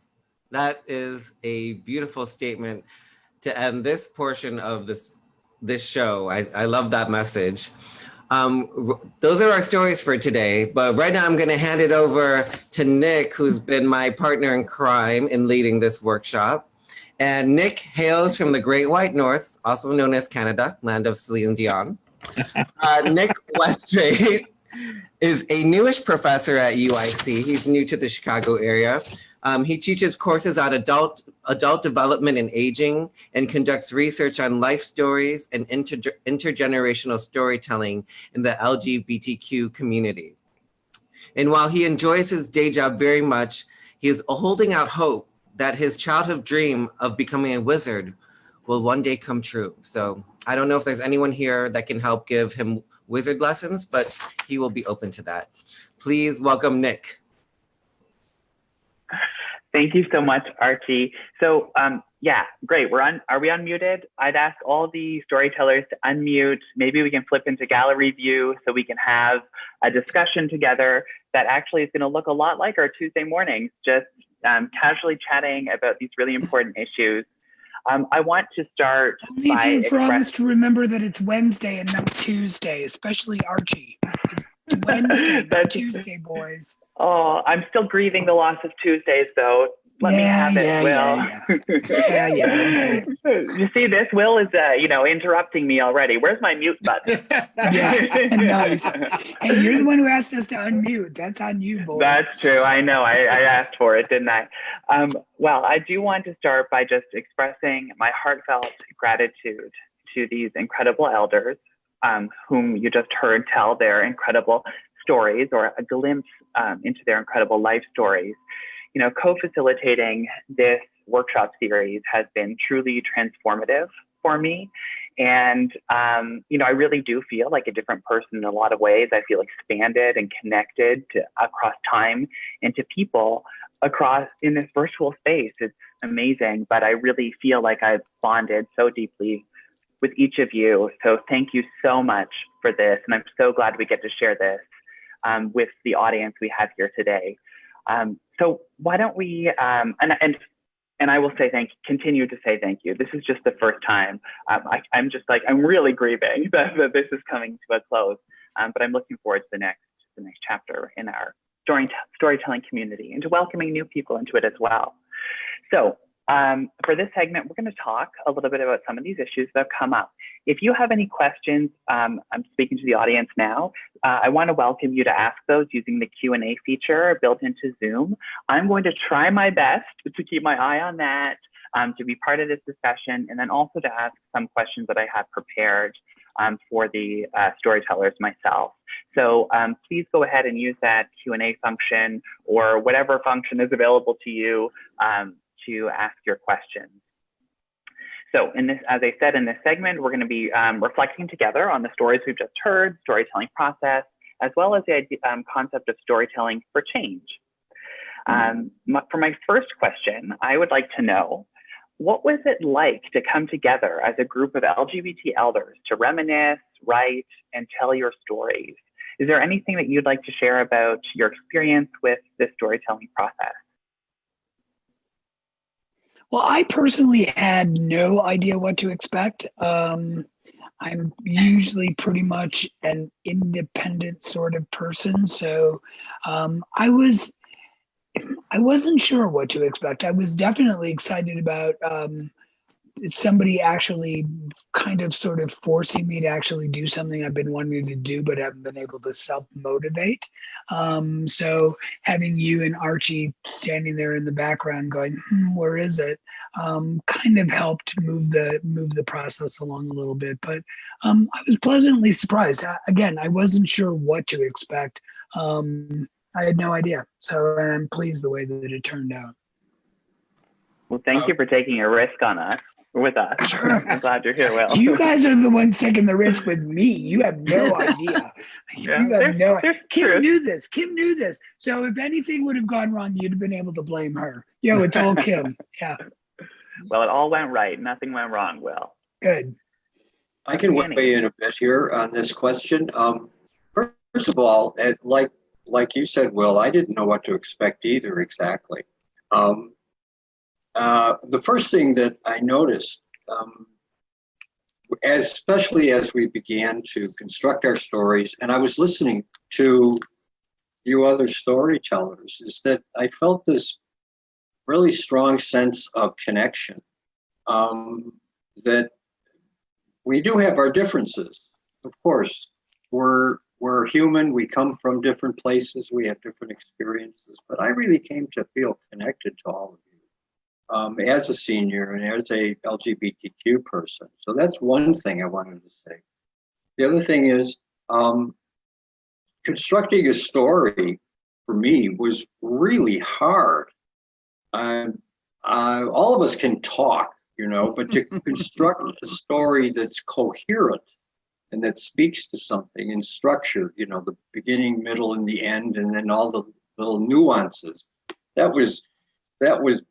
that is a beautiful statement to end this portion of this show. I love that message. Those are our stories for today, but right now I'm going to hand it over to Nick, who's been my partner in crime in leading this workshop. And Nick hails from the Great White North, also known as Canada, land of Celine Dion. Nick Westray is a newish professor at UIC. He's new to the Chicago area. He teaches courses on adult development and aging and conducts research on life stories and intergenerational storytelling in the LGBTQ community. And while he enjoys his day job very much, he is holding out hope that his childhood dream of becoming a wizard will one day come true. So I don't know if there's anyone here that can help give him wizard lessons, but he will be open to that. Please welcome Nick. Thank you so much, Archie. So yeah, great. Are we unmuted? I'd ask all the storytellers to unmute. Maybe we can flip into gallery view so we can have a discussion together that actually is going to look a lot like our Tuesday mornings, just casually chatting about these really important issues. I want to start by you promise to remember that it's Wednesday and not Tuesday, especially Archie. It's Wednesday, not Tuesday, boys. Oh, I'm still grieving the loss of Tuesdays, though. Let me have it, Will. Yeah. You see, this Will is, interrupting me already. Where's my mute button? Yeah, nice. Hey, you're the one who asked us to unmute. That's on you, boy. That's true. I know. I asked for it, didn't I? Well, I do want to start by just expressing my heartfelt gratitude to these incredible elders whom you just heard tell their incredible stories, or a glimpse into their incredible life stories. Co-facilitating this workshop series has been truly transformative for me. And, I really do feel like a different person in a lot of ways. I feel expanded and connected across time and to people across in this virtual space. It's amazing, but I really feel like I've bonded so deeply with each of you. So thank you so much for this. And I'm so glad we get to share this with the audience we have here today. So why don't we, and I will say continue to say thank you. This is just the first time. I'm just like, I'm really grieving that this is coming to a close, but I'm looking forward to the next chapter in our storytelling community and to welcoming new people into it as well. So for this segment, we're going to talk a little bit about some of these issues that have come up. If you have any questions, I'm speaking to the audience now. I want to welcome you to ask those using the Q&A feature built into Zoom. I'm going to try my best to keep my eye on that, to be part of this discussion, and then also to ask some questions that I have prepared for the storytellers myself. So please go ahead and use that Q&A function or whatever function is available to you to ask your questions. So as I said, in this segment, we're going to be reflecting together on the stories we've just heard, storytelling process, as well as the concept of storytelling for change. For my first question, I would like to know, what was it like to come together as a group of LGBT elders to reminisce, write, and tell your stories? Is there anything that you'd like to share about your experience with this storytelling process? Well, I personally had no idea what to expect. I'm usually pretty much an independent sort of person, so I wasn't sure what to expect. I was definitely excited about somebody actually kind of sort of forcing me to actually do something I've been wanting to do but haven't been able to self-motivate. So having you and Archie standing there in the background going, where is it? Kind of helped move the process along a little bit. But I was pleasantly surprised. Again, I wasn't sure what to expect. I had no idea. So I'm pleased the way that it turned out. Well, thank you for taking a risk with us. Sure. I'm glad you're here, Will. You guys are the ones taking the risk with me. You have no idea. Kim knew this. Kim knew this. So if anything would have gone wrong, you'd have been able to blame her. It's all Kim. Yeah. Well, it all went right. Nothing went wrong, Will. Good. I can weigh in a bit here on this question. First of all, like you said, Will, I didn't know what to expect either exactly. The first thing that I noticed, especially as we began to construct our stories, and I was listening to you other storytellers, is that I felt this really strong sense of connection, that we do have our differences. Of course, we're human, we come from different places, we have different experiences, but I really came to feel connected to all of you. As a senior and as a LGBTQ person. So that's one thing I wanted to say. The other thing is constructing a story for me was really hard. All of us can talk, but to construct a story that's coherent and that speaks to something in structure, you know, the beginning, middle, and the end, and then all the little nuances. That was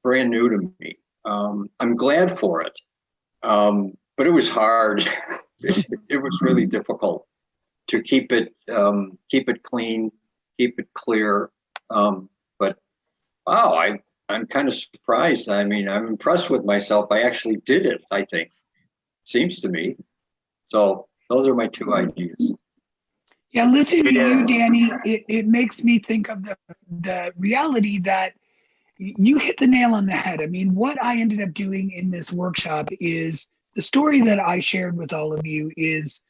brand new to me. I'm glad for it, but it was hard. It was really difficult to keep it clean, keep it clear. But wow, I'm kind of surprised. I mean, I'm impressed with myself. I actually did it, I think. Seems to me. So those are my two ideas. Yeah, listening to you, Danny, it makes me think of the reality that you hit the nail on the head. I mean, what I ended up doing in this workshop is the story that I shared with all of you is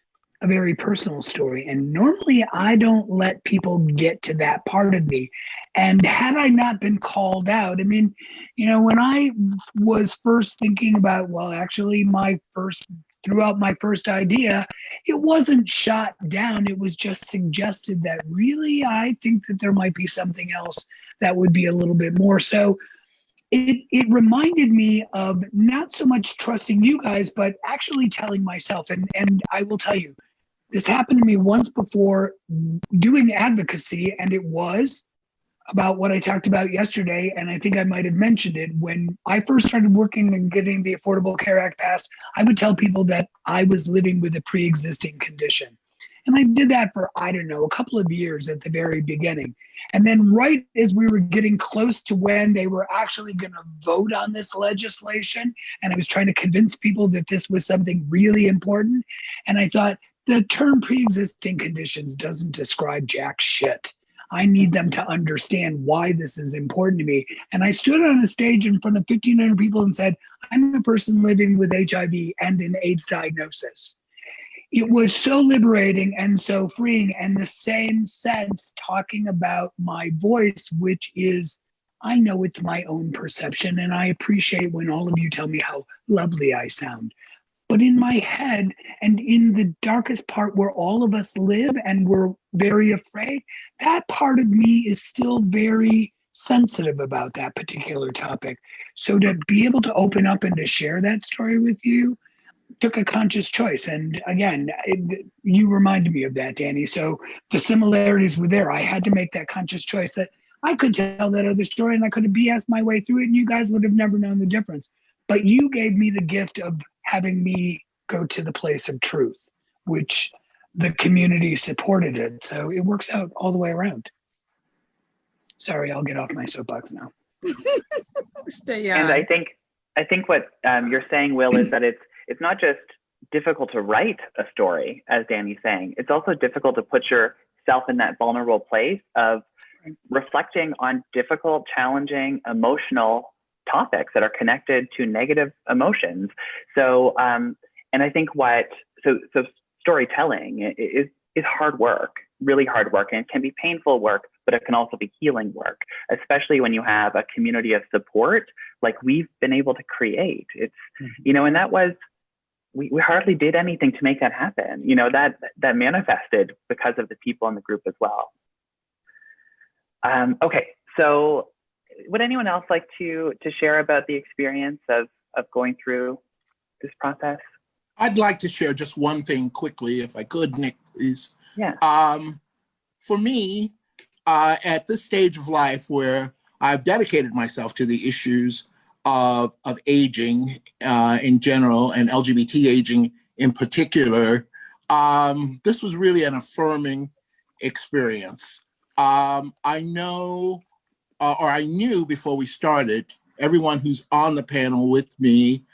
a very personal story. And normally I don't let people get to that part of me. And had I not been called out, I mean, you know, when I was first thinking about, well, actually throughout my first idea, it wasn't shot down. It was just suggested that really, I think that there might be something else that would be a little bit more. So it reminded me of not so much trusting you guys, but actually telling myself. And I will tell you, this happened to me once before doing advocacy, and it was about what I talked about yesterday, and I think I might have mentioned it. When I first started working and getting the Affordable Care Act passed, I would tell people that I was living with a pre-existing condition. And I did that for, I don't know, a couple of years at the very beginning. And then right as we were getting close to when they were actually going to vote on this legislation, and I was trying to convince people that this was something really important, and I thought, the term pre-existing conditions doesn't describe jack shit. I need them to understand why this is important to me. And I stood on a stage in front of 1,500 people and said, I'm a person living with HIV and an AIDS diagnosis. It was so liberating and so freeing, and the same sense talking about my voice, which is, I know it's my own perception, and I appreciate when all of you tell me how lovely I sound. But in my head and in the darkest part where all of us live and we're very afraid, that part of me is still very sensitive about that particular topic. So to be able to open up and to share that story with you took a conscious choice. And again, you reminded me of that, Danny. So the similarities were there. I had to make that conscious choice that I could tell that other story and I could have BS'd my way through it and you guys would have never known the difference. But you gave me the gift of having me go to the place of truth, which the community supported it. So it works out all the way around. Sorry, I'll get off my soapbox now. Stay on. And I think what you're saying, Will, is that it's not just difficult to write a story, as Danny's saying. It's also difficult to put yourself in that vulnerable place of reflecting on difficult, challenging, emotional topics that are connected to negative emotions. So, and I think so storytelling is hard work, really hard work, and it can be painful work, but it can also be healing work, especially when you have a community of support like we've been able to create. It's, you know, and that was, we hardly did anything to make that happen. You know, that manifested because of the people in the group as well. Okay, so would anyone else like to share about the experience of going through this process? I'd like to share just one thing quickly, if I could, Nick, please. Yeah. For me, at this stage of life where I've dedicated myself to the issues of aging in general and LGBT aging in particular, this was really an affirming experience. I know, or I knew before we started, everyone who's on the panel with me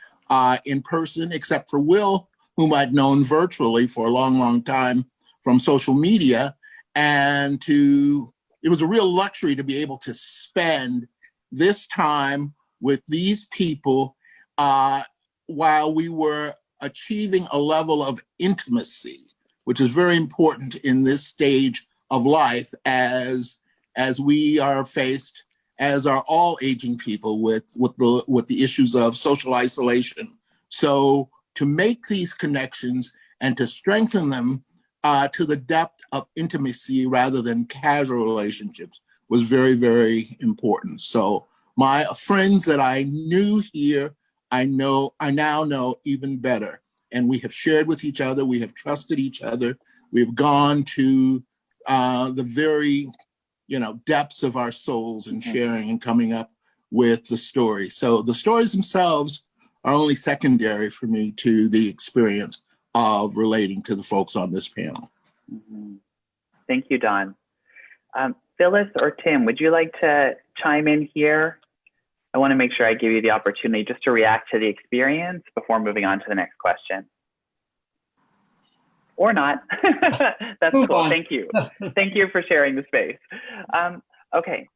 in person, except for Will, whom I'd known virtually for a long, long time from social media. And it was a real luxury to be able to spend this time with these people while we were achieving a level of intimacy, which is very important in this stage of life as we are faced, as are all aging people, with the issues of social isolation. So to make these connections and to strengthen them to the depth of intimacy rather than casual relationships was very, very important. So my friends that I knew here, I now know even better. and we have shared with each other, we have trusted each other, we've gone to the very, depths of our souls and sharing and coming up with the stories. So the stories themselves are only secondary for me to the experience of relating to the folks on this panel. Thank you, Don. Phyllis or Tim, would you like to chime in here? I want to make sure I give you the opportunity just to react to the experience before moving on to the next question. Or not. That's Move cool. on. Thank you. Thank you for sharing the space. Okay,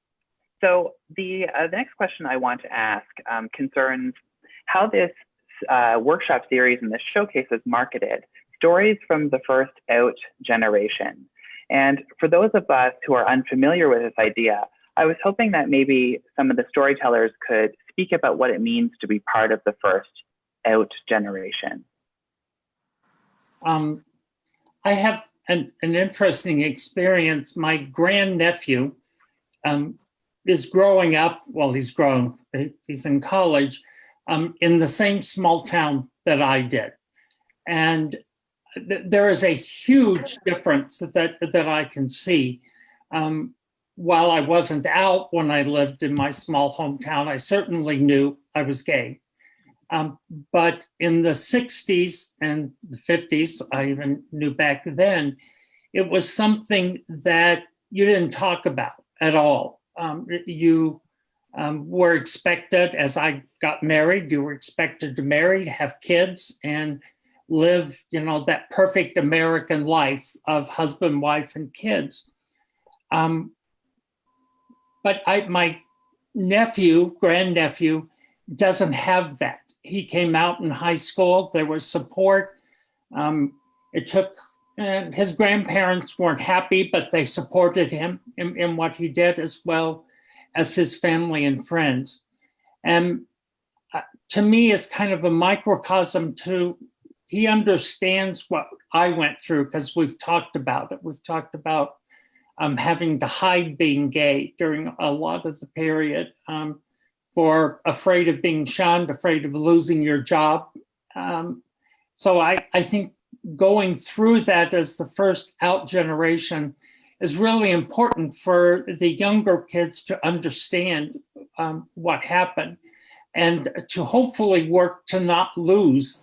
so the next question I want to ask concerns how this workshop series and this showcase is marketed, stories from the first out generation. And for those of us who are unfamiliar with this idea, I was hoping that maybe some of the storytellers could speak about what it means to be part of the first out generation. I have an interesting experience. My grandnephew is growing up, well, he's grown, he's in college, in the same small town that I did. And there is a huge difference that I can see. While I wasn't out when I lived in my small hometown, I certainly knew I was gay. But in the 60s and the 50s, I even knew back then, it was something that you didn't talk about at all. You were expected, as I got married, you were expected to marry, have kids, and live, that perfect American life of husband, wife, and kids. But my grandnephew, doesn't have that. He came out in high school. There was support. It took, his grandparents weren't happy, but they supported him in what he did, as well as his family and friends. And to me, it's kind of a microcosm to, he understands what I went through because we've talked about it. We've talked about having to hide being gay during a lot of the period, for afraid of being shunned, afraid of losing your job. So I think going through that as the first out generation is really important for the younger kids to understand what happened and to hopefully work to not lose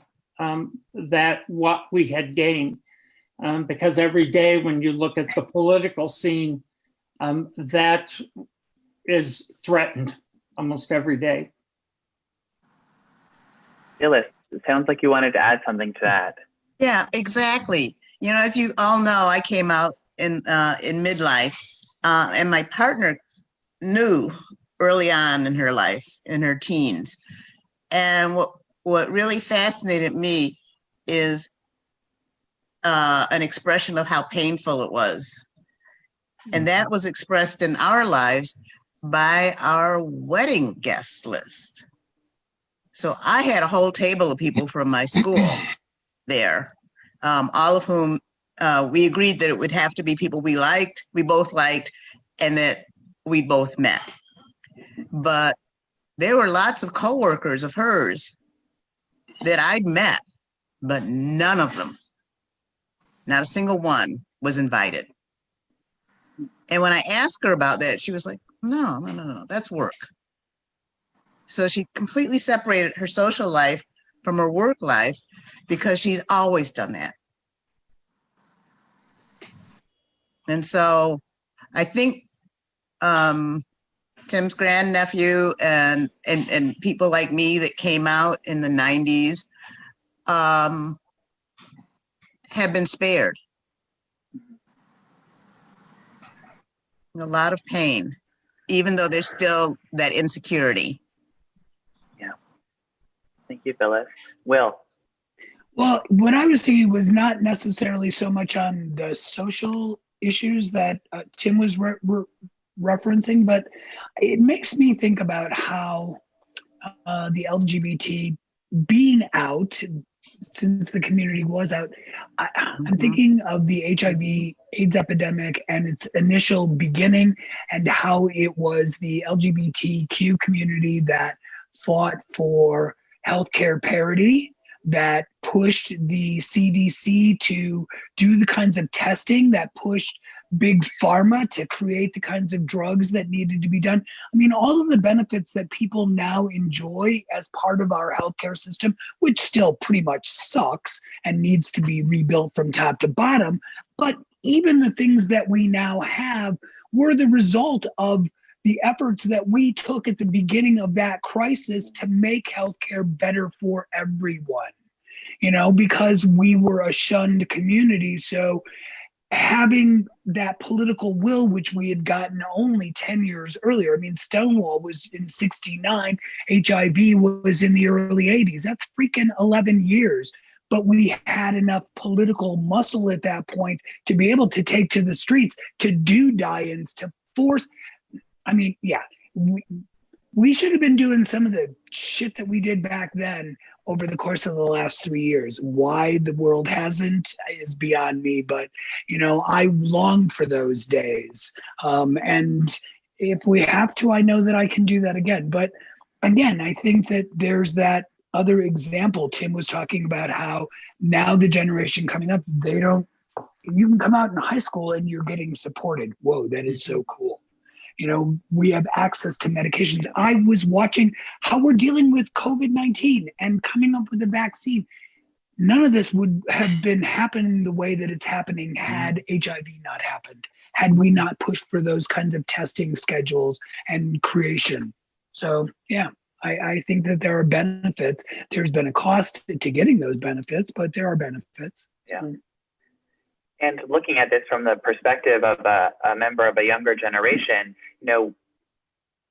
that what we had gained. Because every day when you look at the political scene, that is threatened almost every day. Phyllis, it sounds like you wanted to add something to that. Yeah, exactly. As you all know, I came out in midlife, and my partner knew early on in her life, in her teens. And what really fascinated me is an expression of how painful it was. And that was expressed in our lives by our wedding guest list. So I had a whole table of people from my school there, all of whom we agreed that it would have to be people we both liked, and that we both met. But there were lots of coworkers of hers that I'd met, but none of them, not a single one, was invited. And when I asked her about that, she was like, no, that's work. So she completely separated her social life from her work life because she's always done that. And so I think Tim's grandnephew and people like me that came out in the 90s have been spared. A lot of pain, even though there's still that insecurity. Yeah. Thank you, Phyllis. Will? Well, what I was thinking was not necessarily so much on the social issues that Tim was referencing, but it makes me think about how the LGBT being out, since the community was out, I'm thinking of the HIV/AIDS epidemic and its initial beginning, and how it was the LGBTQ community that fought for healthcare parity that pushed the CDC to do the kinds of testing, that pushed big pharma to create the kinds of drugs that needed to be done. I mean, all of the benefits that people now enjoy as part of our healthcare system, which still pretty much sucks and needs to be rebuilt from top to bottom. But even the things that we now have were the result of the efforts that we took at the beginning of that crisis to make healthcare better for everyone, you know, because we were a shunned community. So having that political will, which we had gotten only 10 years earlier. I mean, Stonewall was in 69, HIV was in the early 80s. That's freaking 11 years. But we had enough political muscle at that point to be able to take to the streets, to do die-ins, to force. I mean, yeah, we should have been doing some of the shit that we did back then over the course of the last 3 years. Why the world hasn't is beyond me, but, you know, I long for those days. And if we have to, I know that I can do that again. But again, I think that there's that other example. Tim was talking about how now the generation coming up, you can come out in high school and you're getting supported. Whoa, that is so cool. You know, we have access to medications. I was watching how we're dealing with COVID-19 and coming up with a vaccine. None of this would have been happening the way that it's happening had HIV not happened, had we not pushed for those kinds of testing schedules and creation. So, yeah, I think that there are benefits. There's been a cost to getting those benefits, but there are benefits. Yeah. And looking at this from the perspective of a member of a younger generation, you know,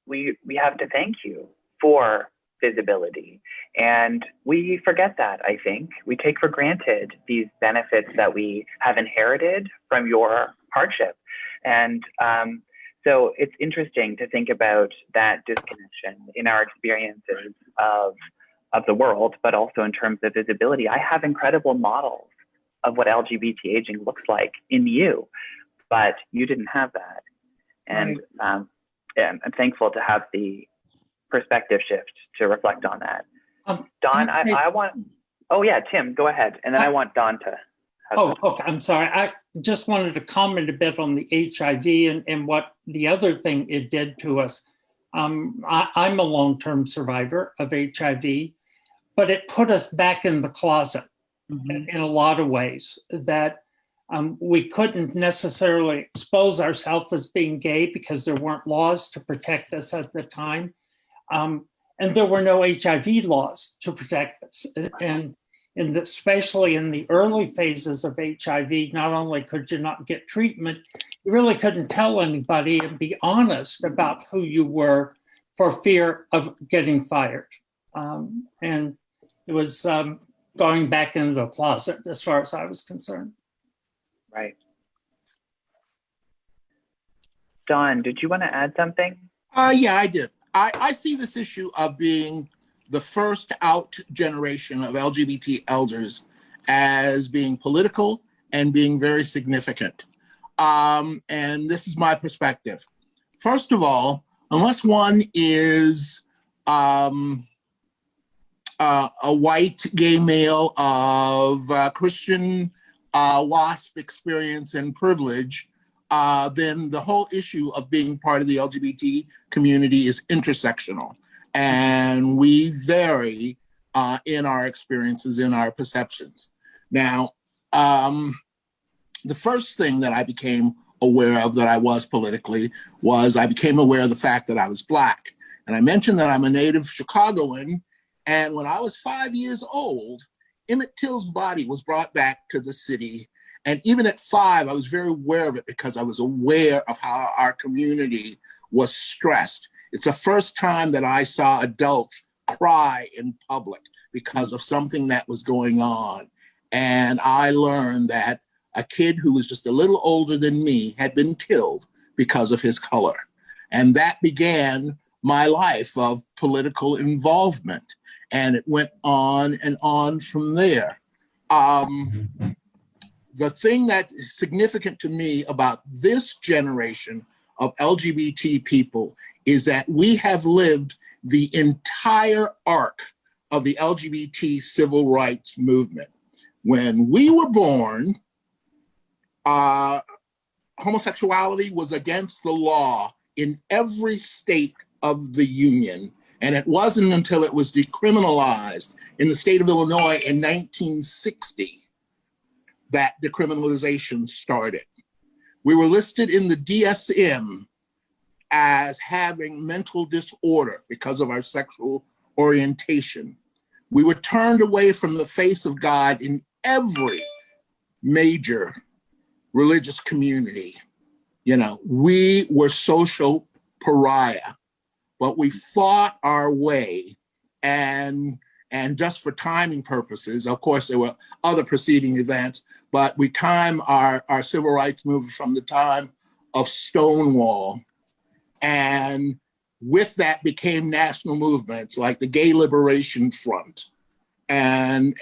we have to thank you for visibility. And we forget that, I think. We take for granted these benefits that we have inherited from your hardship. And so it's interesting to think about that disconnection in our experiences of the world, but also in terms of visibility. I have incredible models of what LGBT aging looks like in you, but you didn't have that. And yeah, I'm thankful to have the perspective shift to reflect on that. Don, I want, oh yeah, Tim, go ahead. And then I want Don to have okay, I'm sorry. I just wanted to comment a bit on the HIV and what the other thing it did to us. I'm a long-term survivor of HIV, but it put us back in the closet. In a lot of ways, that we couldn't necessarily expose ourselves as being gay because there weren't laws to protect us at the time. And there were no HIV laws to protect us. And especially in the early phases of HIV, not only could you not get treatment, you really couldn't tell anybody and be honest about who you were for fear of getting fired. And it was going back into the closet as far as I was concerned. Right. Don, did you want to add something? Yeah, I did. I see this issue of being the first out generation of LGBT elders as being political and being very significant. And this is my perspective. First of all, unless one is a white gay male of Christian WASP experience and privilege, then the whole issue of being part of the LGBT community is intersectional. And we vary in our experiences, in our perceptions. Now, the first thing that I became aware of that I was politically was I became aware of the fact that I was Black. And I mentioned that I'm a native Chicagoan. And when I was 5 years old, Emmett Till's body was brought back to the city. And even at 5, I was very aware of it because I was aware of how our community was stressed. It's the first time that I saw adults cry in public because of something that was going on. And I learned that a kid who was just a little older than me had been killed because of his color. And that began my life of political involvement. And it went on and on from there. The thing that is significant to me about this generation of LGBT people is that we have lived the entire arc of the LGBT civil rights movement. When we were born, homosexuality was against the law in every state of the Union. And it wasn't until it was decriminalized in the state of Illinois in 1960 that decriminalization started. We were listed in the DSM as having mental disorder because of our sexual orientation. We were turned away from the face of God in every major religious community. You know, we were social pariah, but we fought our way. And just for timing purposes, of course, there were other preceding events, but we time our civil rights movement from the time of Stonewall. And with that became national movements like the Gay Liberation Front. And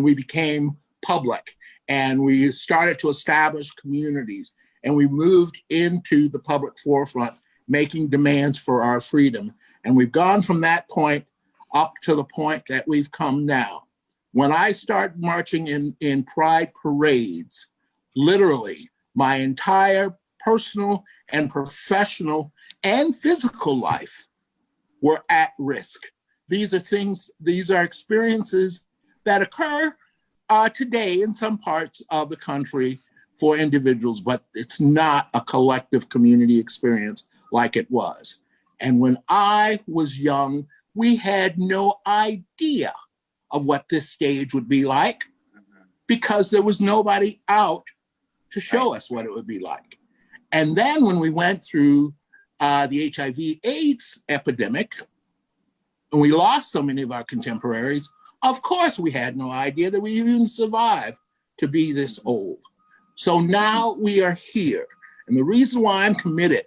we became public, and we started to establish communities, and we moved into the public forefront, making demands for our freedom. And we've gone from that point up to the point that we've come now. When I start marching in pride parades, literally my entire personal and professional and physical life were at risk. These are experiences that occur today in some parts of the country for individuals, but it's not a collective community experience like it was. And when I was young, we had no idea of what this stage would be like because there was nobody out to show us what it would be like. And then when we went through the HIV/AIDS epidemic, and we lost so many of our contemporaries, of course we had no idea that we even survived to be this old. So now we are here. And the reason why I'm committed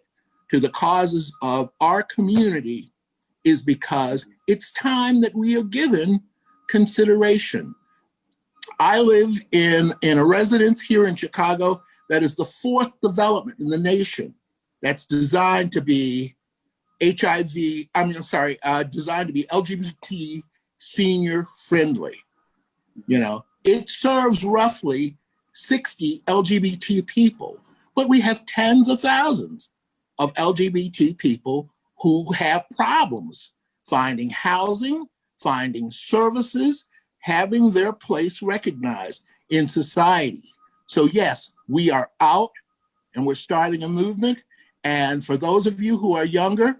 to the causes of our community is because it's time that we are given consideration. I live in a residence here in Chicago that is the 4th development in the nation that's designed to be designed to be LGBT senior friendly. You know, it serves roughly 60 LGBT people, but we have tens of thousands of LGBT people who have problems finding housing, finding services, having their place recognized in society. So yes, we are out and we're starting a movement. And for those of you who are younger,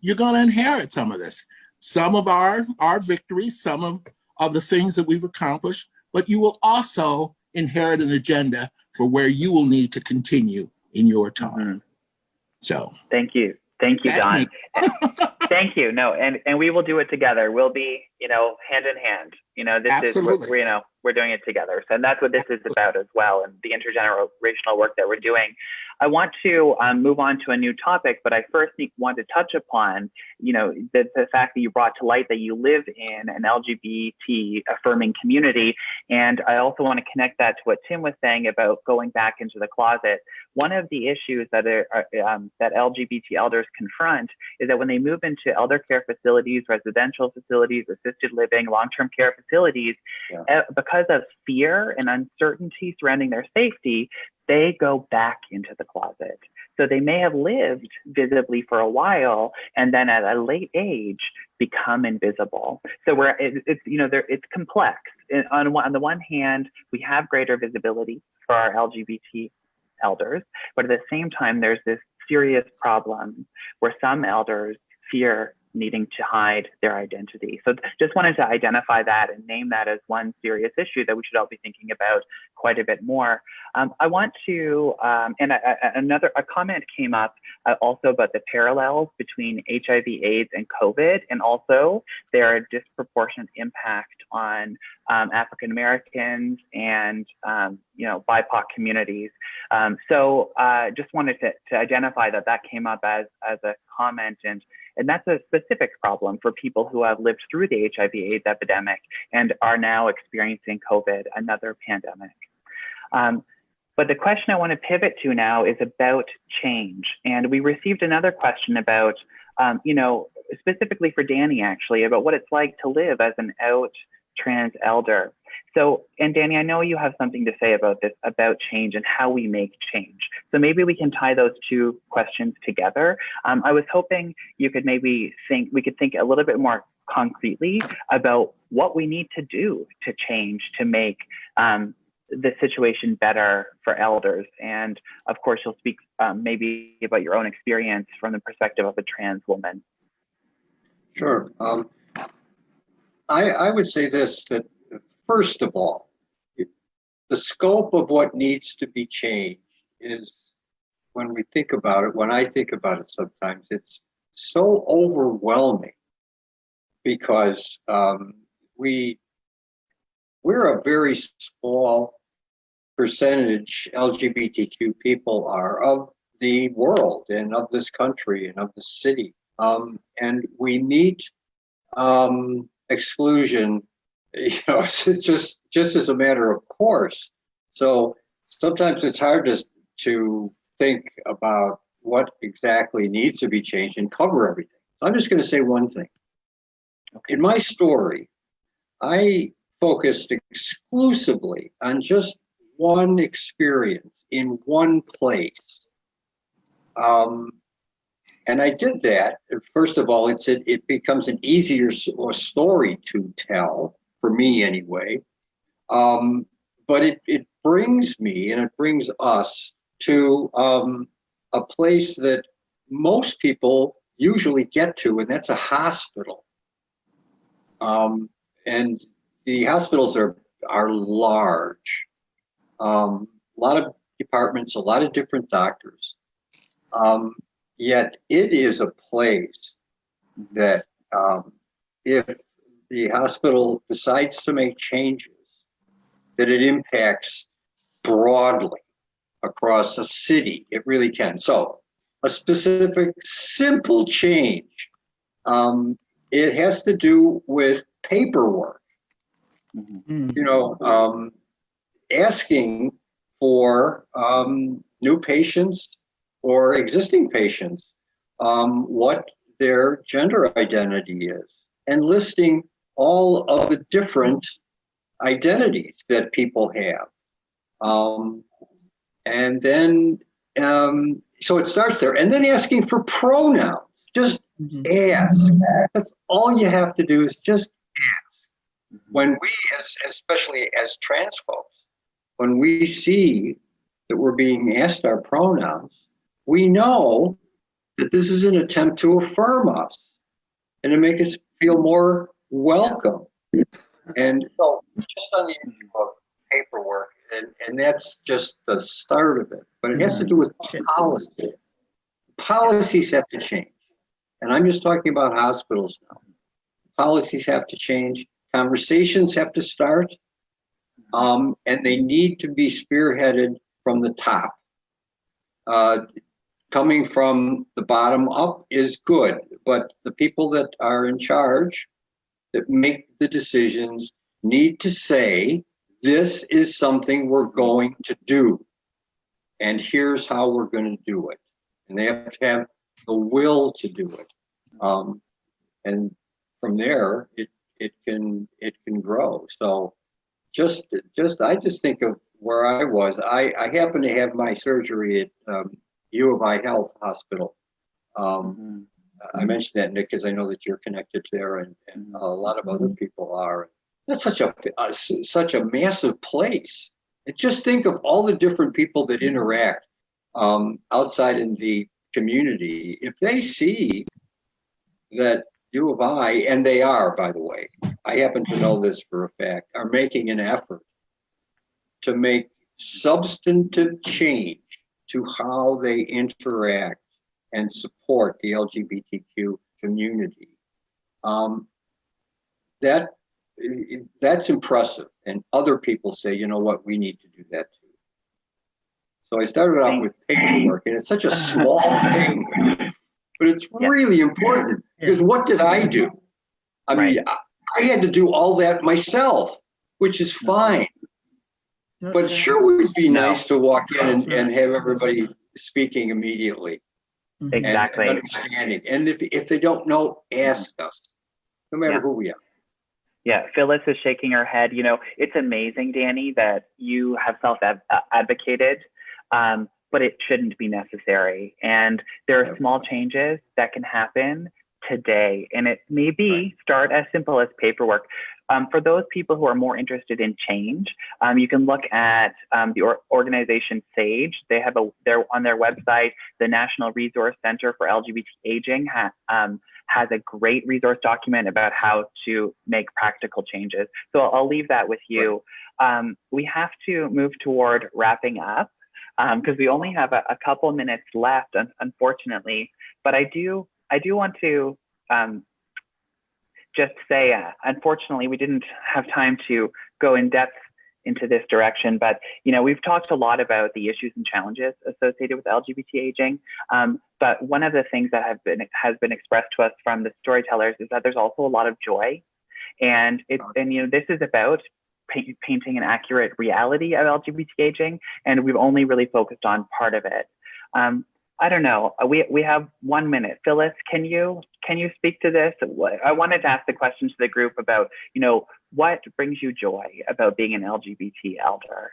you're going to inherit some of this, some of our victories, some of the things that we've accomplished, but you will also inherit an agenda for where you will need to continue in your time. Mm-hmm. So thank you, Don. Thank you. No, and we will do it together. We'll be, hand in hand. This Absolutely. is we're doing it together. So that's what this is about as well, and the intergenerational work that we're doing. I want to move on to a new topic, but I first want to touch upon, the fact that you brought to light that you live in an LGBT affirming community. And I also want to connect that to what Tim was saying about going back into the closet. One of the issues that that LGBT elders confront is that when they move into elder care facilities, residential facilities, assisted living, long-term care facilities, because of fear and uncertainty surrounding their safety, they go back into the closet. So they may have lived visibly for a while and then at a late age become invisible. So it's complex. On the one hand, we have greater visibility for our LGBT elders, but at the same time, there's this serious problem where some elders fear needing to hide their identity. So just wanted to identify that and name that as one serious issue that we should all be thinking about quite a bit more. I want to, a comment came up also about the parallels between HIV/AIDS and COVID, and also their disproportionate impact on African Americans and BIPOC communities. So just wanted to identify that came up as a comment, and that's a specific problem for people who have lived through the HIV/AIDS epidemic and are now experiencing COVID, another pandemic. But the question I want to pivot to now is about change. And we received another question about, specifically for Danny, actually, about what it's like to live as an out trans elder. So, and Danny, I know you have something to say about this, about change and how we make change. So maybe we can tie those two questions together. I was hoping you could maybe we could think a little bit more concretely about what we need to do to change, to make the situation better for elders. And of course, you'll speak maybe about your own experience from the perspective of a trans woman. Sure. I would say this, that first of all, the scope of what needs to be changed is, when we think about it, when I think about it sometimes, it's so overwhelming because we're a very small percentage, LGBTQ people are, of the world and of this country and of the city. And we meet exclusion, just as a matter of course. So sometimes it's hard to think about what exactly needs to be changed and cover everything. I'm just going to say one thing. Okay. In my story, I focused exclusively on just one experience in one place. And I did that. First of all, it becomes an easier story to tell, for me anyway. But it brings me, and it brings us to a place that most people usually get to, and that's a hospital. And the hospitals are large. A lot of departments, a lot of different doctors. Yet it is a place that if the hospital decides to make changes, that it impacts broadly across a city. It really can. So a specific, simple change, it has to do with paperwork. Mm-hmm. Asking for new patients or existing patients what their gender identity is, and listing all of the different identities that people have. And then, so it starts there. And then asking for pronouns. Just ask. That's all you have to do, is just ask. When we, especially as trans folks, when we see that we're being asked our pronouns, we know that this is an attempt to affirm us and to make us feel more welcome. And so just on the issue of paperwork, and that's just the start of it, but it has to do with policy. Policies have to change. And I'm just talking about hospitals now. Policies have to change. Conversations have to start. And they need to be spearheaded from the top. Coming from the bottom up is good, but the people that are in charge, that make the decisions, need to say, this is something we're going to do, and here's how we're going to do it. And they have to have the will to do it. And from there, it can grow. So I just think of where I was. I happened to have my surgery at U of I Health Hospital. I mentioned that, Nick, because I know that you're connected there, and a lot of other people are. That's such a massive place. And just think of all the different people that interact outside in the community. If they see that U of I, and they are, by the way, I happen to know this for a fact, are making an effort to make substantive change to how they interact and support the LGBTQ community. That's impressive. And other people say, you know what, we need to do that too. So I started out with paperwork, and it's such a small thing, but it's really important, because what did I do? I mean, I had to do all that myself, which is fine. But sure would be nice to walk in and have everybody speaking immediately. Mhm. Exactly. And understanding. And if they don't know, ask us, no matter Yeah. who we are. Yeah, Phyllis is shaking her head. You know, it's amazing, Danny, that you have self-advocated, but it shouldn't be necessary. And there are small changes that can happen today. And it may be start as simple as paperwork. For those people who are more interested in change, you can look at the organization SAGE. They have they're on their website, the National Resource Center for LGBT Aging has a great resource document about how to make practical changes. So I'll leave that with you. We have to move toward wrapping up because we only have a couple minutes left, unfortunately. But I do want to just say, unfortunately, we didn't have time to go in depth into this direction, but you know, we've talked a lot about the issues and challenges associated with LGBT aging. But one of the things that has been expressed to us from the storytellers is that there's also a lot of joy, and you know, this is about painting an accurate reality of LGBT aging, and we've only really focused on part of it. I don't know. We have 1 minute. Phyllis, can you speak to this? I wanted to ask the question to the group about, you know, what brings you joy about being an LGBT elder?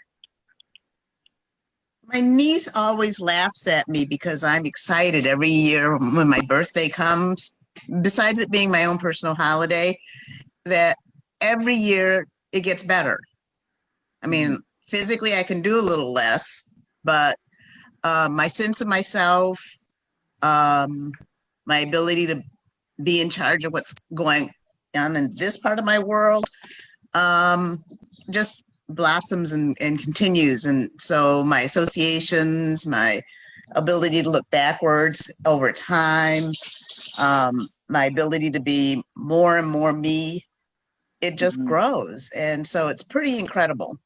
My niece always laughs at me because I'm excited every year when my birthday comes, besides it being my own personal holiday, that every year it gets better. I mean, physically I can do a little less, but my sense of myself, my ability to be in charge of what's going on in this part of my world, just blossoms and continues. And so my associations, my ability to look backwards over time, my ability to be more and more me, it just grows. And so it's pretty incredible.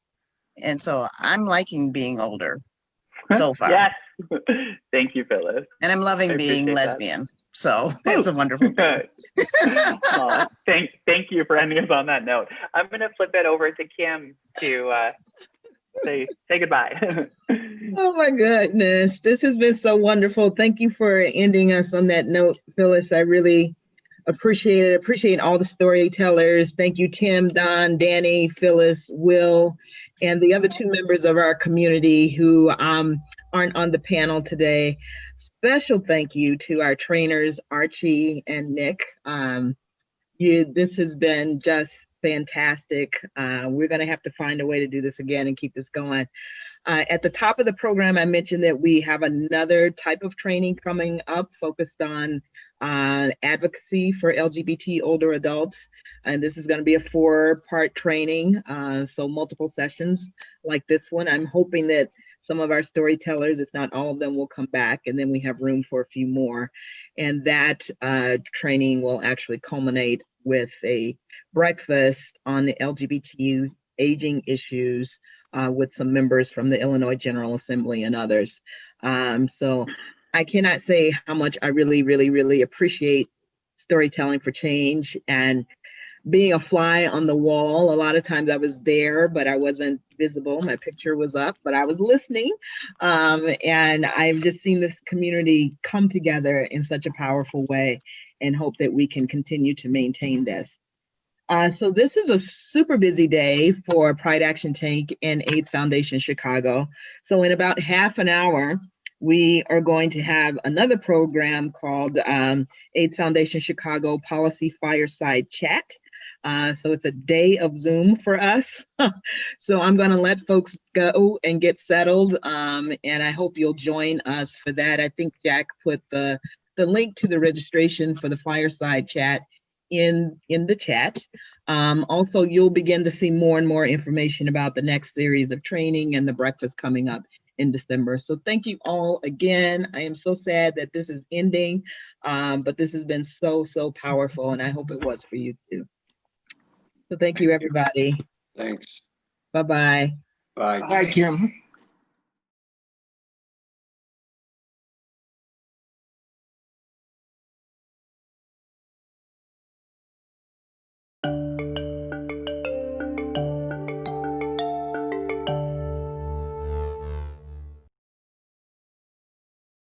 And so I'm liking being older so far. Yes. Thank you, Phyllis. And I'm loving being lesbian. So that's a wonderful thing. Thank you for ending us on that note. I'm going to flip it over to Kim to say goodbye. Oh my goodness. This has been so wonderful. Thank you for ending us on that note, Phyllis. I really appreciate it. Appreciate all the storytellers. Thank you, Tim, Don, Danny, Phyllis, Will, and the other two members of our community who aren't on the panel today. Special thank you to our trainers, Archie and Nick. This has been just fantastic. We're going to have to find a way to do this again and keep this going. At the top of the program, I mentioned that we have another type of training coming up focused on advocacy for LGBT older adults. And this is going to be a 4-part training, so multiple sessions like this one. I'm hoping that some of our storytellers, if not all of them, will come back, and then we have room for a few more. And that training will actually culminate with a breakfast on the LGBT aging issues with some members from the Illinois General Assembly and others. So I cannot say how much I really, really, really appreciate storytelling for change and being a fly on the wall. A lot of times I was there, but I wasn't visible. My picture was up, but I was listening. And I've just seen this community come together in such a powerful way and hope that we can continue to maintain this. So this is a super busy day for Pride Action Tank and AIDS Foundation Chicago. So in about half an hour, we are going to have another program called AIDS Foundation Chicago Policy Fireside Chat. So it's a day of Zoom for us. So I'm going to let folks go and get settled. And I hope you'll join us for that. I think Jack put the link to the registration for the Fireside Chat in the chat. Also, you'll begin to see more and more information about the next series of training and the breakfast coming up in December. So thank you all again. I am so sad that this is ending, but this has been so, so powerful, and I hope it was for you too. So thank you, everybody. Thanks. Bye-bye. Bye. Bye, Kim.